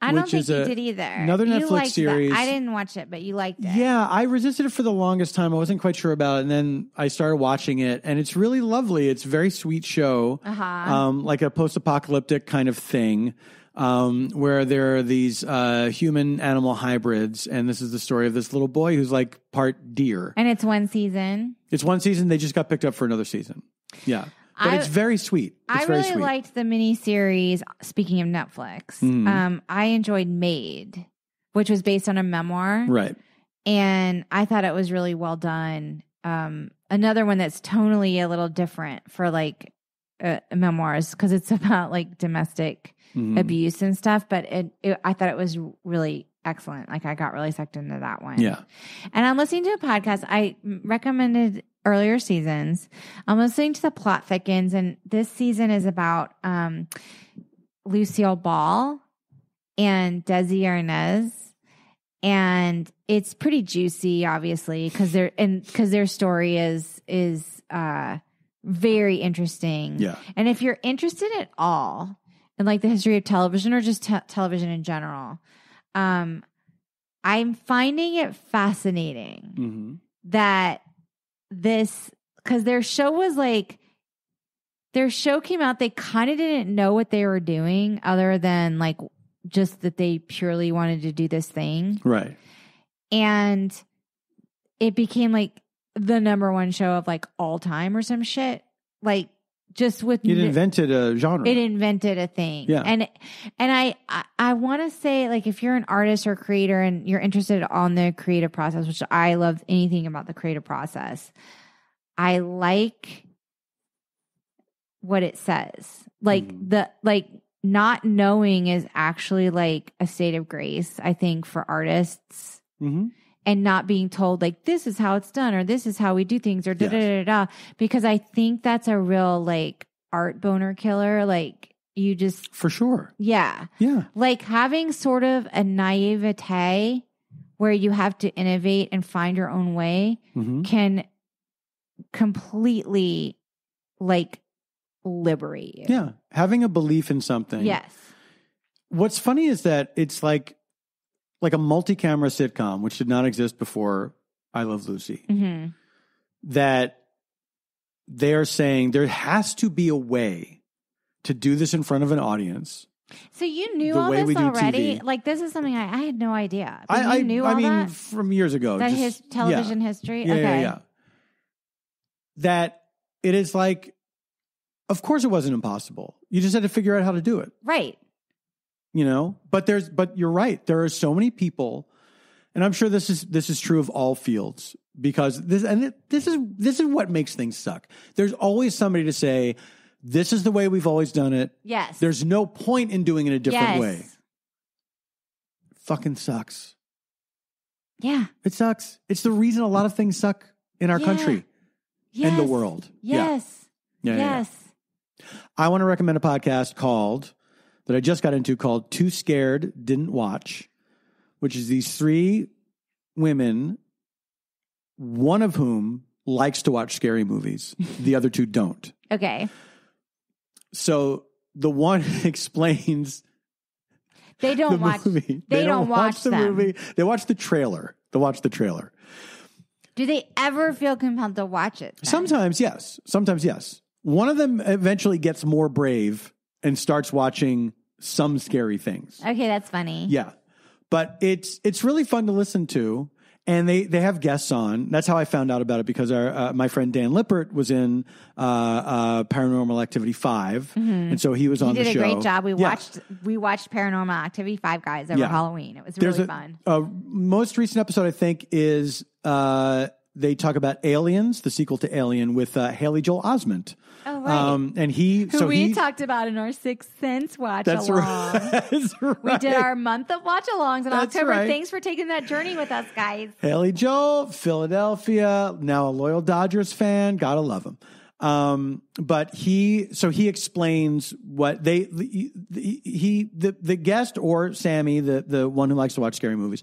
I don't think you did either. Another Netflix series. I didn't watch it, but you liked it. Yeah, I resisted it for the longest time. I wasn't quite sure about it. And then I started watching it, and it's really lovely. It's a very sweet show, like a post-apocalyptic kind of thing, where there are these human-animal hybrids, and this is the story of this little boy who's like part deer. And it's one season. It's one season. They just got picked up for another season. Yeah. But it's very sweet. I really liked the miniseries. Speaking of Netflix, I enjoyed Made, which was based on a memoir. Right. And I thought it was really well done. Another one that's tonally a little different for like memoirs because it's about like domestic abuse and stuff. But I thought it was really excellent. Like I got really sucked into that one. Yeah. And I'm listening to a podcast. I recommended earlier seasons. I'm listening to The Plot Thickens, and this season is about Lucille Ball and Desi Arnaz, and it's pretty juicy, obviously, because their story is very interesting. Yeah, and if you're interested at all in like the history of television or just television in general, I'm finding it fascinating that because their show came out, they kind of didn't know what they were doing other than like just that they purely wanted to do this thing. Right. And it became like the number one show of like all time or some shit. Like just with it invented a genre. It invented a thing. Yeah. And I want to say like if you're an artist or creator and you're interested on the creative process, which I love anything about the creative process, I like what it says. Like not knowing is actually like a state of grace, I think, for artists. and not being told like, this is how it's done, or this is how we do things, or da da da da. Because I think that's a real like art boner killer. Like you just. For sure. Yeah. Yeah. Like having sort of a naivete where you have to innovate and find your own way can completely like liberate you. Yeah. Having a belief in something. Yes. What's funny is that it's like a multi-camera sitcom, which did not exist before I Love Lucy, that they're saying there has to be a way to do this in front of an audience. So you knew all this already? Like this is something I had no idea. You knew all that? From years ago. That his television history? Yeah, okay. yeah. That it is like, of course it wasn't impossible. You just had to figure out how to do it. Right. You know? But you're right. There are so many people, and I'm sure this is true of all fields, because this is what makes things suck. There's always somebody to say, this is the way we've always done it. Yes. There's no point in doing it a different way. Fucking sucks. Yeah. It sucks. It's the reason a lot of things suck in our country and the world. Yes. Yeah. Yes. I want to recommend a podcast that I just got into called Too Scared, Didn't Watch, which is these 3 women, one of whom likes to watch scary movies. The other 2 don't. Okay. So the one explains they don't watch movie. They don't watch the movie. They watch the trailer. Do they ever feel compelled to watch it? Then? Sometimes yes. One of them eventually gets more brave and starts watching some scary things. Okay, that's funny. Yeah. But it's really fun to listen to. And they have guests on. That's how I found out about it, because my friend Dan Lippert was in Paranormal Activity 5, and so he was on the show. He did a great job. We watched Paranormal Activity 5 guys over Halloween. It was really fun. Most recent episode, I think, is they talk about Aliens, the sequel to Alien, with Haley Joel Osment. Oh, right. And we talked about in our Sixth Sense watch along. That's right. We did our month of watch alongs in October. Right. Thanks for taking that journey with us, guys. Haley Joel, Philadelphia, now a loyal Dodgers fan. Gotta love him. But he explains what the guest, or Sammy, the one who likes to watch scary movies,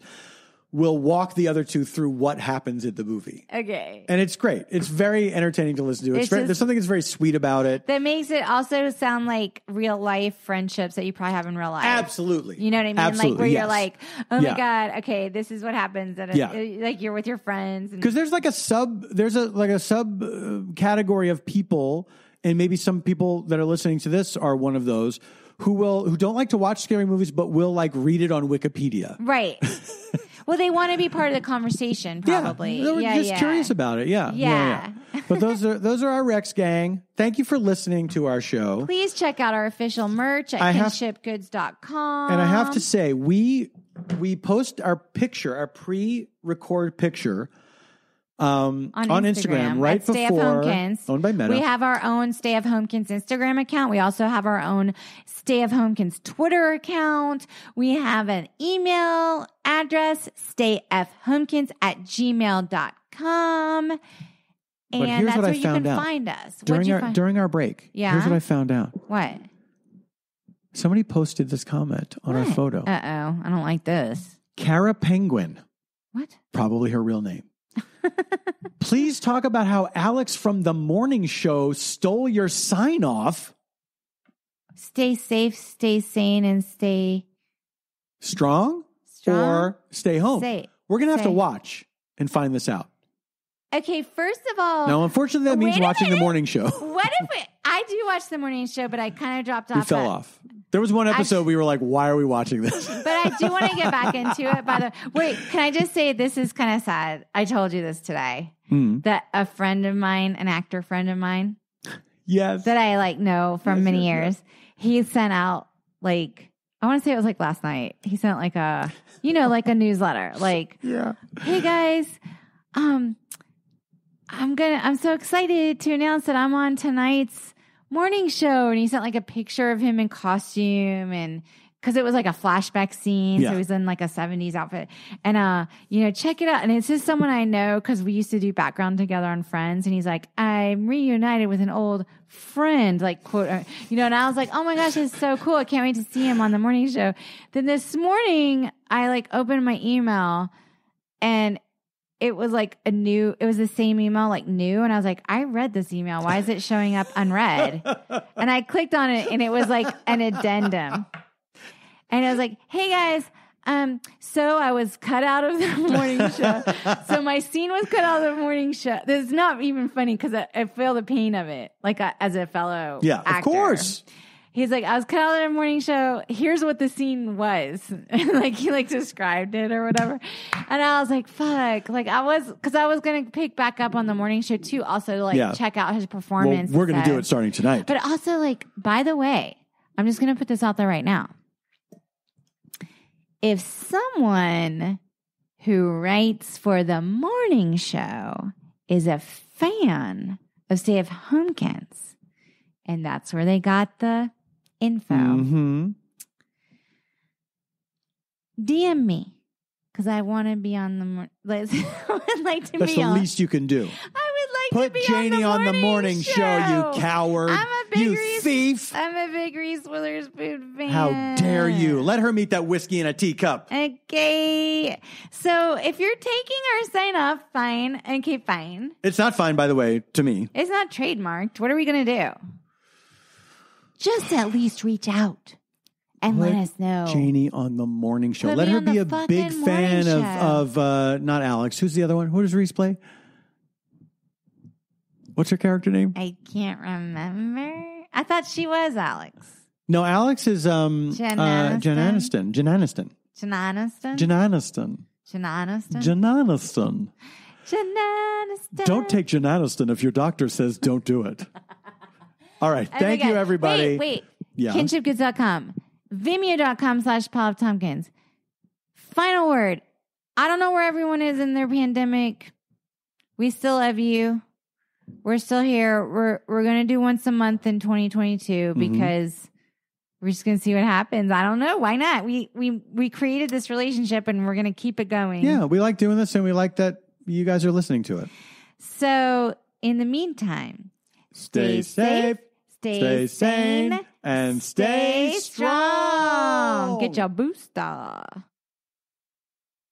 will walk the other 2 through what happens in the movie. Okay. And it's great. It's very entertaining to listen to. There's something that's very sweet about it. That makes it also sound like real life friendships that you probably have in real life. Absolutely. You know what I mean? Absolutely, like where yes. you're like, oh my God, okay, this is what happens. And like you're with your friends. Because there's a sub category of people, and maybe some people that are listening to this are one of those, who don't like to watch scary movies, but will like read it on Wikipedia. Right. Well, they want to be part of the conversation, probably. They're just curious about it. Yeah. But those are our Rex gang. Thank you for listening to our show. Please check out our official merch at kinshipgoods.com. And I have to say, we post our pre-record picture on Instagram right at before Stay of Homekins. Owned by Meta. We have our own Stay of Homekins Instagram account. We also have our own Stay of Homekins Twitter account. We have an email address, stayfhomekins@gmail.com. And that's where you can find us. During our break. Yeah. Here's what I found out. What? Somebody posted this comment on our photo. Uh-oh. I don't like this. Cara Penguin. What? Probably her real name. Please talk about how Alex from the morning show stole your sign off. Stay safe, stay sane, and stay strong or stay home. We're going to have to watch and find this out. Okay, first of all. Now, unfortunately, that means watching the morning show. What if I do watch the morning show, but I kind of dropped off. We fell off. There was one episode we were like, why are we watching this? But I do want to get back into it. Wait, can I just say this is kind of sad? I told you this today. That a friend of mine, an actor friend of mine. Yes. That I know from many years. He sent out I want to say it was last night. He sent a newsletter. Hey guys, I'm so excited to announce that I'm on tonight's morning show. And he sent a picture of him in costume and because it was like a flashback scene. Yeah. So he's in like a 70s outfit. And, check it out. And it's just someone I know because we used to do background together on Friends. And he's like, I'm reunited with an old friend, like, quote, and I was like, oh my gosh, it's so cool. I can't wait to see him on the morning show. Then this morning, I like opened my email and it was like it was the same email, like new. And I was like, I read this email. Why is it showing up unread? And I clicked on it and it was like an addendum. And I was like, hey guys, so I was cut out of the morning show. So my scene was cut out of the morning show. This is not even funny because I feel the pain of it, like as a fellow actor. Of course. He's like, I was cut out of the morning show. Here's what the scene was. Like he like described it or whatever. And I was like, fuck. Like because I was going to pick back up on the morning show too. Also to like check out his performance. Well, we're going to do it starting tonight. But also like, by the way, I'm just going to put this out there right now. If someone who writes for the morning show is a fan of Stayfhomekins, and that's where they got the info, DM me because I want to be on the. I would like to That's be the on. least you can do. Put Janie on the morning show, you coward. I'm a big thief. I'm a big Reese Witherspoon fan. How dare you? Let her meet that whiskey in a teacup. Okay. So if you're taking our sign off, fine. Okay, fine. It's not fine, by the way, to me. It's not trademarked. What are we going to do? Just at least reach out and let us know. Janie on the morning show. Put Let me her on be the a fucking big fan morning of not Alex. Who's the other one? Who does Reese play? What's her character name? I can't remember. I thought she was Alex. No, Alex is Jen Aniston. Don't take Jen Aniston if your doctor says don't do it. All right. Thank you, everybody. Wait. Yeah. Kinshipgoods.com. Vimeo.com/PaulFTompkins. Final word. I don't know where everyone is in their pandemic. We still love you. We're still here. We're going to do once a month in 2022 because we're just going to see what happens. I don't know. Why not? We created this relationship and we're going to keep it going. Yeah, we like doing this and we like that you guys are listening to it. So in the meantime, stay safe, stay sane, and stay strong. Get your booster.